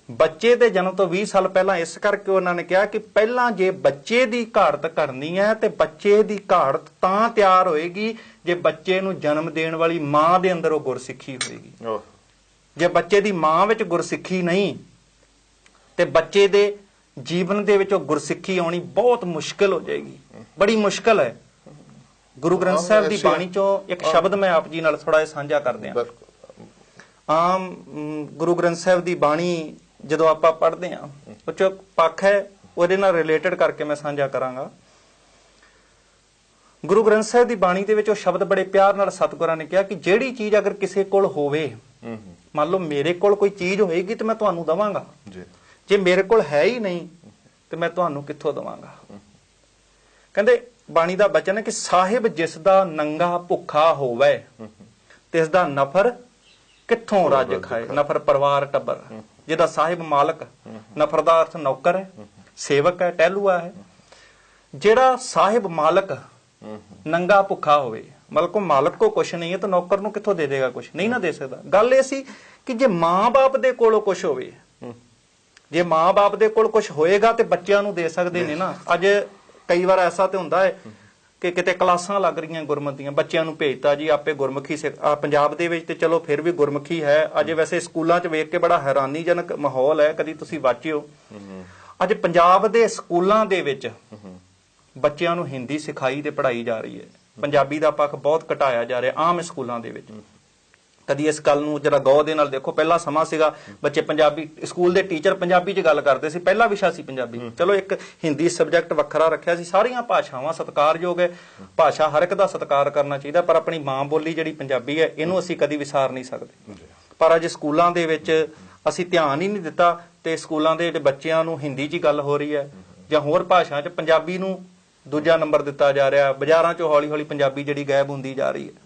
ਬੱਚੇ ਦੇ ਜਨਮ ਤੋਂ 20 ਸਾਲ ਪਹਿਲਾਂ ਇਸ ਕਰਕੇ ਉਹਨਾਂ ਨੇ ਕਿਹਾ ਕਿ ਪਹਿਲਾਂ ਜੇ ਬੱਚੇ ਦੀ ਘਾੜਤ ਕਰਨੀ ਹੈ ਤੇ ਬੱਚੇ ਦੀ ਘਾੜਤ ਤਾਂ ਤਿਆਰ ਹੋਏਗੀ ਜੇ ਬੱਚੇ ਨੂੰ ਜਨਮ ਦੇਣ ਵਾਲੀ ਮਾਂ ਦੇ ਅੰਦਰ ਉਹ ਗੁਰਸਿੱਖੀ ਹੋਏਗੀ। ਜੇ ਬੱਚੇ ਦੀ ਮਾਂ ਵਿੱਚ ਗੁਰਸਿੱਖੀ ਨਹੀਂ ਤੇ ਬੱਚੇ ਦੇ ਜੀਵਨ ਦੇ ਵਿੱਚ ਉਹ ਗੁਰਸਿੱਖੀ ਆਉਣੀ ਬਹੁਤ ਮੁਸ਼ਕਿਲ ਹੋ ਜਾਏਗੀ, ਬੜੀ ਮੁਸ਼ਕਿਲ ਹੈ। ਗੁਰੂ ਗ੍ਰੰਥ ਸਾਹਿਬ ਦੀ ਬਾਣੀ ਚੋਂ ਇੱਕ ਸ਼ਬਦ ਮੈਂ ਆਪ ਜੀ ਨਾਲ ਥੋੜਾ ਜਿਹਾ ਸਾਂਝਾ ਕਰਦੇ ਹਾਂ। ਆਮ ਗੁਰੂ ਗ੍ਰੰਥ ਸਾਹਿਬ ਦੀ ਬਾਣੀ ਜਦੋਂ ਆਪਾਂ ਪੜ੍ਹਦੇ ਹਾਂ, ਉਹ ਚੋਂ ਪੱਖ ਹੈ, ਉਹਦੇ ਨਾਲ ਰਿਲੇਟਡ ਕਰਕੇ ਮੈਂ ਸਾਂਝਾ ਕਰਾਂਗਾ। ਗੁਰੂ ਗ੍ਰੰਥ ਸਾਹਿਬ ਦੀ ਬਾਣੀ ਦੇ ਵਿੱਚ ਉਹ ਸ਼ਬਦ ਬੜੇ ਪਿਆਰ ਨਾਲ ਸਤਿਗੁਰਾਂ ਨੇ ਕਿਹਾ ਕਿ ਜਿਹੜੀ ਚੀਜ਼ ਅਗਰ ਕਿਸੇ ਕੋਲ ਹੋਵੇ, ਮੰਨ ਲਓ ਮੇਰੇ ਕੋਲ ਕੋਈ ਚੀਜ਼ ਹੋਏਗੀ ਤੇ ਮੈਂ ਤੁਹਾਨੂੰ ਦਵਾਂਗਾ, ਜੇ ਮੇਰੇ ਕੋਲ ਹੈ ਹੀ ਨਹੀਂ ਤੇ ਮੈਂ ਤੁਹਾਨੂੰ ਕਿੱਥੋਂ ਦਵਾਂਗਾ? ਕਹਿੰਦੇ ਬਾਣੀ ਦਾ ਬਚਨ ਹੈ ਕਿ ਸਾਹਿਬ ਜਿਸ ਦਾ ਨੰਗਾ ਭੁੱਖਾ ਹੋਵੇ ਤਿਸ ਦਾ ਨਫਰ ਕਿੱਥੋਂ ਰੱਜ ਖਾਏ। ਨਫਰ ਪਰਿਵਾਰ ਟੱਬਰ, ਜਿਹਦਾ ਸਾਹਿਬ ਮਾਲਕ, ਨਫਰ ਦਾ ਅਰਥ ਨੌਕਰ ਹੈ, ਸੇਵਕ ਹੈ, ਟਹਿਲੂਆ ਹੈ। ਜਿਹੜਾ ਸਾਹਿਬ ਮਾਲਕ ਨੰਗਾ ਭੁੱਖਾ ਹੋਵੇ, ਮਤਲਬ ਮਾਲਕ ਕੋ ਕੁਛ ਨਹੀਂ ਹੈ ਤਾਂ ਨੌਕਰ ਨੂੰ ਕਿੱਥੋਂ ਦੇ ਦੇਗਾ? ਕੁਛ ਨਹੀਂ ਨਾ ਦੇ ਸਕਦਾ। ਗੱਲ ਇਹ ਸੀ ਕਿ ਜੇ ਮਾਂ-ਬਾਪ ਦੇ ਕੋਲੋਂ ਕੁਛ ਹੋਵੇ, ਜੇ ਮਾਂ-ਬਾਪ ਦੇ ਕੋਲ ਕੁਛ ਹੋਏਗਾ ਤੇ ਬੱਚਿਆਂ ਨੂੰ ਦੇ ਸਕਦੇ ਨੇ ਨਾ। ਅੱਜ ਕਈ ਵਾਰ ਐਸਾ ਤੇ ਹੁੰਦਾ ਹੈ ਕਿ ਕਿਤੇ ਕਲਾਸਾਂ ਲੱਗ ਰਹੀਆਂ ਗੁਰਮਤਿ ਦੀਆਂ, ਬੱਚਿਆਂ ਨੂੰ ਭੇਜਤਾ ਜੀ ਆਪੇ ਗੁਰਮੁਖੀ ਪੰਜਾਬ ਦੇ ਵਿੱਚ ਤੇ ਚਲੋ ਫਿਰ ਵੀ ਗੁਰਮੁਖੀ ਹੈ। ਅੱਜ ਵੈਸੇ ਸਕੂਲਾਂ 'ਚ ਵੇਖ ਕੇ ਬੜਾ ਹੈਰਾਨੀਜਨਕ ਮਾਹੌਲ ਹੈ, ਕਦੀ ਤੁਸੀਂ ਵਾਚਿਓ। ਅੱਜ ਪੰਜਾਬ ਦੇ ਸਕੂਲਾਂ ਦੇ ਵਿੱਚ ਬੱਚਿਆਂ ਨੂੰ ਹਿੰਦੀ ਸਿਖਾਈ ਤੇ ਪੜ੍ਹਾਈ ਜਾ ਰਹੀ ਹੈ, ਪੰਜਾਬੀ ਦਾ ਪੱਖ ਬਹੁਤ ਘਟਾਇਆ ਜਾ ਰਿਹਾ ਆਮ ਸਕੂਲਾਂ ਦੇ ਵਿੱਚ। ਕਦੀ ਇਸ ਗੱਲ ਨੂੰ ਜਰਾ ਗੌਰ ਦੇ ਨਾਲ ਦੇਖੋ। ਪਹਿਲਾ ਸਮਾਂ ਸੀਗਾ ਬੱਚੇ ਪੰਜਾਬੀ, ਸਕੂਲ ਦੇ ਟੀਚਰ ਪੰਜਾਬੀ 'ਚ ਗੱਲ ਕਰਦੇ ਸੀ, ਪਹਿਲਾ ਵਿਸ਼ਾ ਸੀ ਪੰਜਾਬੀ। ਚਲੋ ਇੱਕ ਹਿੰਦੀ ਸਬਜੈਕਟ ਵੱਖਰਾ ਰੱਖਿਆ ਸੀ। ਸਾਰੀਆਂ ਭਾਸ਼ਾਵਾਂ ਸਤਿਕਾਰਯੋਗ ਹੈ, ਭਾਸ਼ਾ ਹਰ ਇੱਕ ਦਾ ਸਤਿਕਾਰ ਕਰਨਾ ਚਾਹੀਦਾ, ਪਰ ਆਪਣੀ ਮਾਂ ਬੋਲੀ ਜਿਹੜੀ ਪੰਜਾਬੀ ਹੈ ਇਹਨੂੰ ਅਸੀਂ ਕਦੀ ਵਿਸਾਰ ਨਹੀਂ ਸਕਦੇ। ਪਰ ਅੱਜ ਸਕੂਲਾਂ ਦੇ ਵਿੱਚ ਅਸੀਂ ਧਿਆਨ ਹੀ ਨਹੀਂ ਦਿੱਤਾ ਤੇ ਸਕੂਲਾਂ ਦੇ ਬੱਚਿਆਂ ਨੂੰ ਹਿੰਦੀ 'ਚ ਹੀ ਗੱਲ ਹੋ ਰਹੀ ਹੈ ਜਾਂ ਹੋਰ ਭਾਸ਼ਾ 'ਚ, ਪੰਜਾਬੀ ਨੂੰ ਦੂਜਾ ਨੰਬਰ ਦਿੱਤਾ ਜਾ ਰਿਹਾ। ਬਾਜ਼ਾਰਾਂ 'ਚੋਂ ਹੌਲੀ ਹੌਲੀ ਪੰਜਾਬੀ ਜਿਹੜੀ ਗਾਇਬ ਹੁੰਦੀ ਜਾ ਰਹੀ ਹੈ।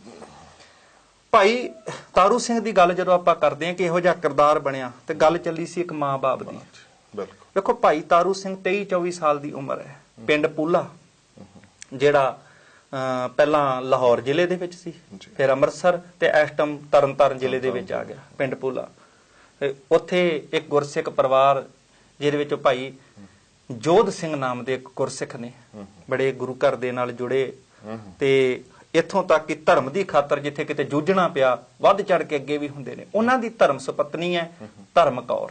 ਭਾਈ ਤਾਰੂ ਸਿੰਘ ਦੀ ਗੱਲ ਜਦੋਂ ਆਪਾਂ ਕਰਦੇ ਹਾਂ ਕਿ ਇਹੋ ਜਿਹਾ ਕਿਰਦਾਰ ਬਣਿਆ, ਤੇ ਗੱਲ ਚੱਲੀ ਸੀ ਇੱਕ ਮਾਂ-ਬਾਪ ਦੀ। ਵੇਖੋ ਭਾਈ ਤਾਰੂ ਸਿੰਘ 23-24 ਸਾਲ ਦੀ ਉਮਰ ਹੈ, ਪਿੰਡ ਪੂਲਾ ਜਿਹੜਾ ਪਹਿਲਾਂ ਲਾਹੌਰ ਜ਼ਿਲ੍ਹੇ ਦੇ ਵਿੱਚ ਸੀ, ਫਿਰ ਅੰਮ੍ਰਿਤਸਰ ਤੇ ਇਸ ਟਾਈਮ ਤਰਨਤਾਰਨ ਜ਼ਿਲ੍ਹੇ ਦੇ ਵਿੱਚ ਆ ਗਿਆ ਪਿੰਡ ਪੂਲਾ। ਉੱਥੇ ਇੱਕ ਗੁਰਸਿੱਖ ਪਰਿਵਾਰ ਜਿਹਦੇ ਵਿੱਚ ਭਾਈ ਜੋਧ ਸਿੰਘ ਨਾਮ ਦੇ ਇੱਕ ਗੁਰਸਿੱਖ ਨੇ, ਬੜੇ ਗੁਰੂ ਘਰ ਦੇ ਨਾਲ ਜੁੜੇ, ਤੇ ਇੱਥੋਂ ਤੱਕ ਕਿ ਧਰਮ ਦੀ ਖਾਤਰ ਜਿੱਥੇ ਕਿਤੇ ਜੂਝਣਾ ਪਿਆ ਵੱਧ ਚੜ ਕੇ ਅੱਗੇ ਵੀ ਹੁੰਦੇ ਨੇ। ਉਹਨਾਂ ਦੀ ਧਰਮ ਸੁਪਤਨੀ ਹੈ ਧਰਮ ਕੌਰ।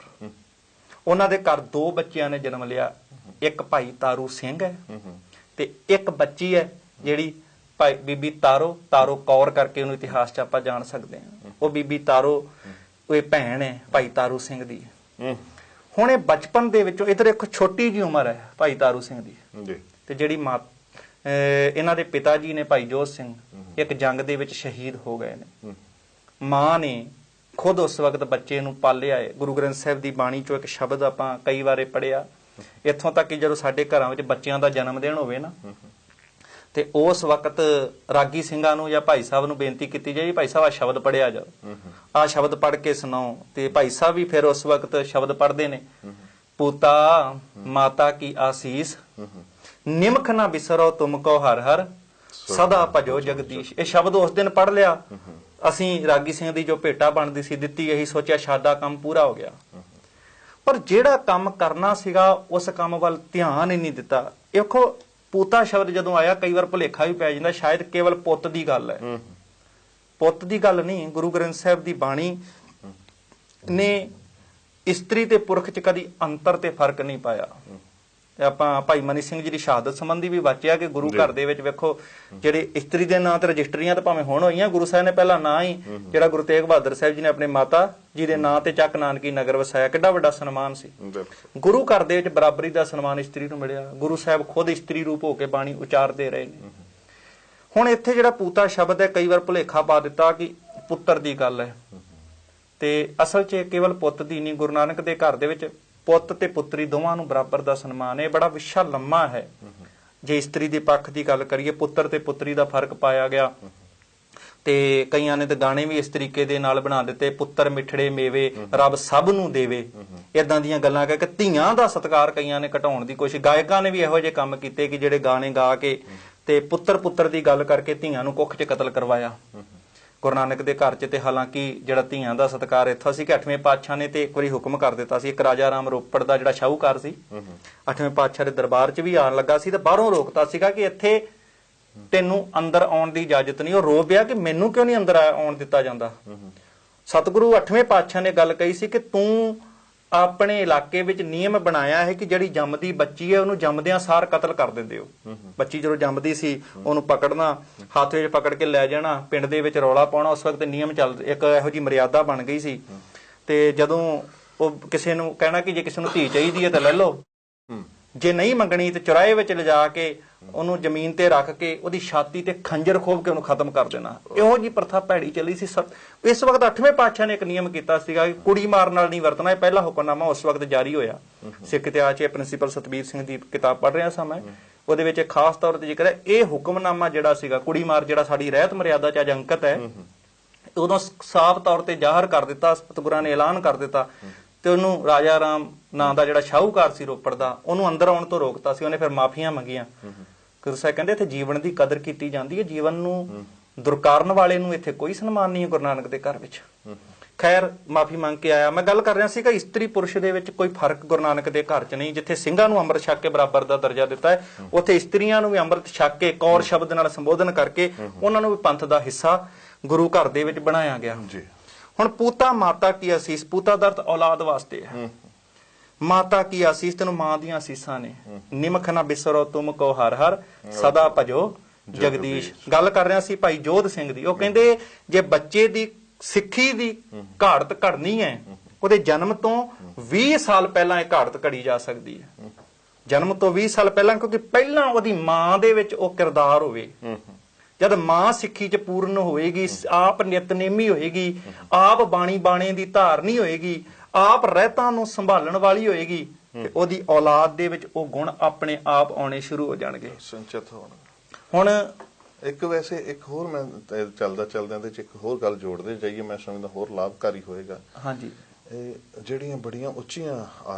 ਉਹਨਾਂ ਦੇ ਘਰ 2 ਬੱਚਿਆਂ ਨੇ ਜਨਮ ਲਿਆ, ਇੱਕ ਭਾਈ ਤਾਰੂ ਸਿੰਘ ਹੈ ਤੇ ਇੱਕ ਬੱਚੀ ਹੈ ਜਿਹੜੀ ਭਾਈ ਬੀਬੀ ਤਾਰੋ ਕੌਰ ਕਰਕੇ ਉਹਨੂੰ ਇਤਿਹਾਸ 'ਚ ਆਪਾਂ ਜਾਣ ਸਕਦੇ ਹਾਂ। ਉਹ ਬੀਬੀ ਤਾਰੋ, ਉਹ ਭੈਣ ਹੈ ਭਾਈ ਤਾਰੂ ਸਿੰਘ ਦੀ। ਹੁਣ ਇਹ ਬਚਪਨ ਦੇ ਵਿੱਚੋਂ ਇਧਰ ਇੱਕ ਛੋਟੀ ਜੀ ਉਮਰ ਹੈ ਭਾਈ ਤਾਰੂ ਸਿੰਘ ਦੀ ਜੀ, ਤੇ ਜਿਹੜੀ ਇਹਨਾਂ ਦੇ ਪਿਤਾ ਜੀ ਨੇ ਭਾਈ ਜੋਧ ਸਿੰਘ ਇੱਕ ਜੰਗ ਦੇ ਵਿੱਚ ਸ਼ਹੀਦ ਹੋ ਗਏ ਨੇ। ਮਾਂ ਨੇ ਖੁਦ ਉਸ ਵਕਤ ਬੱਚੇ ਨੂੰ ਪਾਲਿਆ ਹੈ। ਗੁਰੂ ਗ੍ਰੰਥ ਸਾਹਿਬ ਦੀ ਬਾਣੀ ਚੋਂ ਇੱਕ ਸ਼ਬਦ ਆਪਾਂ ਕਈ ਵਾਰੇ ਪੜਿਆ, ਇੱਥੋਂ ਤੱਕ ਕਿ ਜਦੋਂ ਸਾਡੇ ਘਰਾਂ ਵਿੱਚ ਬੱਚਿਆਂ ਦਾ ਜਨਮ ਦਿਨ ਹੋਵੇ ਨਾ, ਤੇ ਉਸ ਵਕਤ ਰਾਗੀ ਸਿੰਘਾਂ ਨੂੰ ਜਾਂ ਭਾਈ ਸਾਹਿਬ ਨੂੰ ਬੇਨਤੀ ਕੀਤੀ ਜਾਏ, ਭਾਈ ਸਾਹਿਬ ਆ ਸ਼ਬਦ ਪੜਿਆ ਜਾਓ, ਆ ਸ਼ਬਦ ਪੜ੍ਹ ਕੇ ਸੁਣਾਓ। ਤੇ ਭਾਈ ਸਾਹਿਬ ਵੀ ਫਿਰ ਉਸ ਵਕਤ ਸ਼ਬਦ ਪੜ੍ਹਦੇ ਨੇ, ਪੁੱਤਾ ਮਾਤਾ ਕੀ ਆਸੀਸ, ਨਿਮਖ ਨਾ ਬਿਸਰੋ ਤੁਮ ਕੋ ਹਰ ਹਰ, ਸਦਾ ਭਜੋ ਜਗਦੀਸ਼। ਇਹ ਸ਼ਬਦ ਉਸ ਦਿਨ ਪੜ੍ਹ ਲਿਆ ਅਸੀਂ, ਰਾਗੀ ਸਿੰਘ ਦੀ ਜੋ ਭੇਟਾ ਬਣਦੀ ਸੀ ਦਿੱਤੀ, ਇਹੀ ਸੋਚਿਆ ਸਾਡਾ ਕੰਮ ਪੂਰਾ ਹੋ ਗਿਆ। ਪਰ ਜਿਹੜਾ ਕੰਮ ਕਰਨਾ ਸੀਗਾ ਉਸ ਕੰਮ ਵੱਲ ਧਿਆਨ ਹੀ ਨਹੀਂ ਦਿੱਤਾ। ਦੇਖੋ ਪੂਤਾ ਸ਼ਬਦ ਜਦੋਂ ਆਇਆ ਕਈ ਵਾਰ ਭੁਲੇਖਾ ਵੀ ਪੈ ਜਾਂਦਾ, ਸ਼ਾਇਦ ਕੇਵਲ ਪੁੱਤ ਦੀ ਗੱਲ ਹੈ, ਪੁੱਤ ਦੀ ਗੱਲ ਨਹੀਂ। ਗੁਰੂ ਗ੍ਰੰਥ ਸਾਹਿਬ ਦੀ ਬਾਣੀ ਨੇ ਇਸਤਰੀ ਤੇ ਪੁਰਖ ਚ ਕਦੀ ਅੰਤਰ ਤੇ ਫਰਕ ਨਹੀਂ ਪਾਇਆ। ਤੇ ਆਪਾਂ ਭਾਈ ਮਨੀ ਸਿੰਘ ਜੀ ਦੀ ਸ਼ਹਾਦਤ ਸੰਬੰਧੀ ਵੀ ਵਾਚਿਆ ਕਿ ਗੁਰੂ ਘਰ ਦੇ ਵਿੱਚ ਵੇਖੋ ਜਿਹੜੇ ਇਸਤਰੀ ਦੇ ਨਾਂ ਤੇ ਰਜਿਸਟਰੀਆਂ ਤਾਂ ਭਾਵੇਂ ਹੁਣ ਹੋਈਆਂ, ਗੁਰੂ ਸਾਹਿਬ ਨੇ ਪਹਿਲਾਂ ਨਾਂ ਹੀ ਜਿਹੜਾ ਗੁਰੂ ਤੇਗ ਬਹਾਦਰ ਸਾਹਿਬ ਜੀ ਨੇ ਆਪਣੇ ਮਾਤਾ ਜੀ ਦੇ ਨਾਂ ਤੇ ਚੱਕ ਨਾਨਕੀ ਨਗਰ ਵਸਾਇਆ, ਕਿੱਡਾ ਵੱਡਾ ਸਨਮਾਨ ਸੀ। ਗੁਰੂ ਘਰ ਦੇ ਵਿੱਚ ਬਰਾਬਰੀ ਦਾ ਸਨਮਾਨ ਇਸਤਰੀ ਨੂੰ ਮਿਲਿਆ। ਗੁਰੂ ਸਾਹਿਬ ਖੁਦ ਇਸਤਰੀ ਰੂਪ ਹੋ ਕੇ ਬਾਣੀ ਉਚਾਰਦੇ ਰਹੇ ਨੇ। ਹੁਣ ਇੱਥੇ ਜਿਹੜਾ ਪੂਤਾ ਸ਼ਬਦ ਹੈ ਕਈ ਵਾਰ ਭੁਲੇਖਾ ਪਾ ਦਿੱਤਾ ਕਿ ਪੁੱਤਰ ਦੀ ਗੱਲ ਹੈ, ਤੇ ਅਸਲ 'ਚ ਕੇਵਲ ਪੁੱਤ ਦੀ ਨਹੀਂ, ਗੁਰੂ ਨਾਨਕ ਦੇ ਘਰ ਦੇ ਵਿੱਚ ਪੁੱਤ ਤੇ ਪੁੱਤਰੀ ਦੋਵਾਂ ਨੂੰ ਬਰਾਬਰ ਦਾ ਸਨਮਾਨ ਹੈ। ਬੜਾ ਵਿਸ਼ਾ ਲੰਮਾ ਹੈ। ਜੇ ਇਸਤਰੀ ਦੇ ਪੱਖ ਦੀ ਗੱਲ ਕਰੀਏ, ਪੁੱਤਰ ਤੇ ਪੁੱਤਰੀ ਦਾ ਫਰਕ ਪਾਇਆ ਗਿਆ, ਤੇ ਕਈਆਂ ਨੇ ਤਾਂ ਗਾਣੇ ਵੀ ਇਸ ਤਰੀਕੇ ਦੇ ਨਾਲ ਬਣਾ ਦਿੱਤੇ, ਪੁੱਤਰ ਮਿੱਠੜੇ ਮੇਵੇ ਰੱਬ ਸਭ ਨੂੰ ਦੇਵੇ, ਇਦਾਂ ਦੀਆਂ ਗੱਲਾਂ ਕਹਿ ਕੇ ਧੀਆਂ ਦਾ ਸਤਿਕਾਰ ਕਈਆਂ ਨੇ ਘਟਾਉਣ ਦੀ ਕੋਸ਼ਿਸ਼। ਗਾਇਕਾਂ ਨੇ ਵੀ ਇਹੋ ਜਿਹੇ ਕੰਮ ਕੀਤੇ ਕਿ ਜਿਹੜੇ ਗਾਣੇ ਗਾ ਕੇ ਤੇ ਪੁੱਤਰ ਦੀ ਗੱਲ ਕਰਕੇ ਧੀਆਂ ਨੂੰ ਕੁੱਖ 'ਚ ਕਤਲ ਕਰਵਾਇਆ ਗੁਰੂ ਨਾਨਕ ਦੇ ਘਰ 'ਚ। ਤੇ ਹਾਲਾਂਕਿ ਜਿਹੜਾ ਧੀਆਂ ਦਾ ਸਤਿਕਾਰ ਇੱਥੋਂ ਸੀ ਕਿ 8ਵੇਂ ਪਾਤਸ਼ਾਹ ਨੇ ਤੇ ਇੱਕ ਵਾਰੀ ਹੁਕਮ ਕਰ ਦਿੱਤਾ ਸੀ, ਇੱਕ ਰਾਜਾ ਰਾਮ ਰੋਪੜ ਦਾ ਜਿਹੜਾ ਸ਼ਾਹੂਕਾਰ ਸੀ 8ਵੇਂ ਪਾਤਸ਼ਾਹ ਦੇ ਦਰਬਾਰ 'ਚ ਵੀ ਆਉਣ ਲੱਗਾ ਸੀ, ਤੇ ਬਾਹਰੋਂ ਰੋਕਤਾ ਸੀਗਾ ਕਿ ਇੱਥੇ ਤੈਨੂੰ ਅੰਦਰ ਆਉਣ ਦੀ ਇਜਾਜ਼ਤ ਨਹੀਂ। ਉਹ ਰੋ ਪਿਆ ਕਿ ਮੈਨੂੰ ਕਿਉਂ ਨਹੀਂ ਅੰਦਰ ਆਉਣ ਦਿੱਤਾ ਜਾਂਦਾ। ਸਤਿਗੁਰੂ 8ਵੇਂ ਪਾਤਸ਼ਾਹ ਨੇ ਗੱਲ ਕਹੀ ਸੀ ਕਿ ਤੂੰ ਆਪਣੇ ਇਲਾਕੇ ਵਿੱਚ ਨਿਯਮ ਬਣਾਇਆ ਹੈ ਕਿ ਜਿਹੜੀ ਜੰਮਦੀ ਬੱਚੀ ਹੈ ਉਹਨੂੰ ਜੰਮਦਿਆਂ ਸਾਰ ਕਤਲ ਕਰ ਦਿੰਦੇ ਹੋ। ਬੱਚੀ ਜਦੋਂ ਜੰਮਦੀ ਸੀ ਉਹਨੂੰ ਪਕੜਨਾ, ਹੱਥ ਵਿੱਚ ਪਕੜ ਕੇ ਲੈ ਜਾਣਾ, ਪਿੰਡ ਦੇ ਵਿੱਚ ਰੌਲਾ ਪਾਉਣਾ। ਉਸ ਵਕਤ ਨਿਯਮ ਚੱਲ, ਇੱਕ ਇਹੋ ਜਿਹੀ ਮਰਿਆਦਾ ਬਣ ਗਈ ਸੀ। ਤੇ ਜਦੋਂ ਉਹ ਕਿਸੇ ਨੂੰ ਕਹਿਣਾ ਕਿ ਜੇ ਕਿਸੇ ਨੂੰ ਧੀ ਚਾਹੀਦੀ ਹੈ ਤਾਂ ਲੈ ਲਓ, ਜੇ ਨਹੀਂ ਮੰਗਣੀ ਤੇ ਚੁਰਾਹੇ ਵਿੱਚ ਲਿਜਾ ਕੇ ਉਹਨੂੰ ਜ਼ਮੀਨ ਤੇ ਰੱਖ ਕੇ ਉਹਦੀ ਛਾਤੀ ਤੇ ਖੰਜਰ ਖੋਭ ਕੇ ਉਹਨੂੰ ਖਤਮ ਕਰ ਦੇਣਾ। ਇਹੋ ਜਿਹੀ ਪ੍ਰਥਾ ਭੈੜੀ ਚੱਲੀ ਸੀ। ਇਸ ਵਕਤ 8ਵੇਂ ਪਾਤਸ਼ਾਹ ਨੇ ਇੱਕ ਨਿਯਮ ਕੀਤਾ ਸੀਗਾ ਕਿ ਕੁੜੀ ਮਾਰਨ ਨਾਲ ਨਹੀਂ ਵਰਤਣਾ। ਇਹ ਪਹਿਲਾ ਹੁਕਮਨਾਮਾ ਉਸ ਵਕਤ ਜਾਰੀ ਹੋਇਆ। ਸਿੱਖ ਇਤਿਹਾਸ 'ਚ ਪ੍ਰਿੰਸੀਪਲ ਸਤਬੀਰ ਸਿੰਘ ਦੀ ਕਿਤਾਬ ਪੜ੍ਹ ਰਿਹਾ ਸਾਂ ਮੈਂ, ਉਹਦੇ ਵਿੱਚ ਖਾਸ ਤੌਰ ਤੇ ਜ਼ਿਕਰ ਹੈ ਇਹ ਹੁਕਮਨਾਮਾ ਜਿਹੜਾ ਸੀਗਾ ਕੁੜੀ ਮਾਰ ਜਿਹੜਾ ਸਾਡੀ ਰਹਿਤ ਮਰਿਆਦਾ 'ਚ ਅੱਜ ਅੰਕਿਤ ਹੈ, ਉਦੋਂ ਸਾਫ਼ ਤੌਰ ਤੇ ਜ਼ਾਹਰ ਕਰ ਦਿੱਤਾ, ਸਤਿਗੁਰਾਂ ਨੇ ਐਲਾਨ ਕਰ ਦਿੱਤਾ। ਤੇ ਉਹਨੂੰ ਰਾਜਾ ਰਾਮ ਨਾਂ ਦਾ ਜਿਹੜਾ ਸ਼ਾਹੂਕਾਰ ਸੀ ਰੋਪੜ ਦਾ, ਉਹਨੂੰ ਅੰਦਰ ਆਉਣ ਤੋਂ ਰੋਕਤਾ ਸੀ। ਉਹਨੇ ਫਿਰ ਮਾਫੀਆਂ ਮੰਗੀਆਂ। ਗੁਰੂ ਸਾਹਿਬ ਕਹਿੰਦੇ ਇੱਥੇ ਜੀਵਨ ਦੀ ਕਦਰ ਕੀਤੀ ਜਾਂਦੀ ਹੈ, ਜੀਵਨ ਨੂੰ ਦੁਰਕਾਰਨ ਵਾਲੇ ਨੂੰ ਇੱਥੇ ਕੋਈ ਸਨਮਾਨ ਨਹੀਂ ਹੈ ਗੁਰੂ ਨਾਨਕ ਦੇ ਘਰ ਵਿੱਚ। ਖੈਰ ਮਾਫੀ ਮੰਗ ਕੇ ਆਇਆ। ਮੈਂ ਗੱਲ ਕਰ ਰਿਹਾ ਸੀ ਕਿ ਇਸਤਰੀ ਪੁਰਸ਼ ਦੇ ਵਿੱਚ ਕੋਈ ਫਰਕ ਗੁਰੂ ਨਾਨਕ ਦੇ ਘਰ 'ਚ ਨਹੀਂ। ਜਿੱਥੇ ਸਿੰਘਾਂ ਨੂੰ ਅੰਮ੍ਰਿਤ ਛਕ ਕੇ ਬਰਾਬਰ ਦਾ ਦਰਜਾ ਦਿੱਤਾ ਹੈ, ਉੱਥੇ ਇਸਤਰੀਆਂ ਨੂੰ ਵੀ ਅੰਮ੍ਰਿਤ ਛਕ ਕੇ ਕੌਰ ਸ਼ਬਦ ਨਾਲ ਸੰਬੋਧਨ ਕਰਕੇ ਉਹਨਾਂ ਨੂੰ ਵੀ ਪੰਥ ਦਾ ਹਿੱਸਾ ਗੁਰੂ ਘਰ ਦੇ ਵਿੱਚ ਬਣਾਇਆ ਗਿਆ। ਹੁਣ ਪੂਤਾ ਮਾਤਾ ਕੀ ਅਸੀਸ, ਪੂਤਾ ਦਾ ਅਰਥ ਔਲਾਦ ਵਾਸਤੇ ਹੈ, ਮਾਤਾ ਕੀ ਆਸੀਸ ਤੈਨੂੰ ਮਾਂ ਦੀਆਂ ਅਸੀਸਾਂ ਨੇ। ਨਿਮਖ ਨਾ ਬਿਸਰੋ ਤੁਮ ਕੋ ਹਰ ਹਰ, ਸਦਾ ਭਜੋ ਜਗਦੀਸ਼। ਗੱਲ ਕਰ ਰਿਹਾ ਸੀ ਭਾਈ ਜੋਧ ਸਿੰਘ ਦੀ। ਉਹ ਕਹਿੰਦੇ ਜੇ ਬੱਚੇ ਦੀ ਸਿੱਖੀ ਦੀ ਘਾੜਤ ਘੜਨੀ ਹੈ, ਉਹਦੇ ਜਨਮ ਤੋਂ 20 ਸਾਲ ਪਹਿਲਾਂ ਇਹ ਘਾੜਤ ਘੜੀ ਜਾ ਸਕਦੀ ਹੈ। ਜਨਮ ਤੋਂ 20 ਸਾਲ ਪਹਿਲਾਂ, ਕਿਉਂਕਿ ਪਹਿਲਾਂ ਉਹਦੀ ਮਾਂ ਦੇ ਵਿੱਚ ਉਹ ਕਿਰਦਾਰ ਹੋਵੇ। ਜਦ ਮਾਂ ਸਿੱਖੀ 'ਚ ਪੂਰਨ ਹੋਏਗੀ, ਆਪ ਨਿਤਨੇਮੀ ਹੋਏਗੀ, ਆਪ ਬਾਣੀ ਦੀ ਧਾਰਨੀ ਹੋਏਗੀ, ਆਪ ਰਹਿਤਾਂ ਨੂੰ ਸੰਭਾਲਣ ਵਾਲੀ ਹੋਏਗੀ, ਤੇ ਉਹਦੀ ਔਲਾਦ ਦੇ ਵਿੱਚ ਉਹ ਗੁਣ ਆਪਣੇ ਆਪ ਆਉਣੇ ਸ਼ੁਰੂ ਹੋ ਜਾਣਗੇ, ਸੰਚਿਤ ਹੋਣਗੇ। ਹੁਣ ਇੱਕ ਵੈਸੇ ਇੱਕ ਹੋਰ ਮੈਂ ਚੱਲਦਿਆਂ ਦੇ ਚ ਇੱਕ ਹੋਰ ਗੱਲ ਜੋੜਦੇ ਜਾਈਏ, ਮੈਂ ਸਮਝਦਾ ਹੋਰ ਲਾਭਕਾਰੀ ਹੋਏਗਾ। ਹਾਂਜੀ, ਇਹ ਜਿਹੜੀਆਂ ਬੜੀਆਂ ਉੱਚੀਆਂ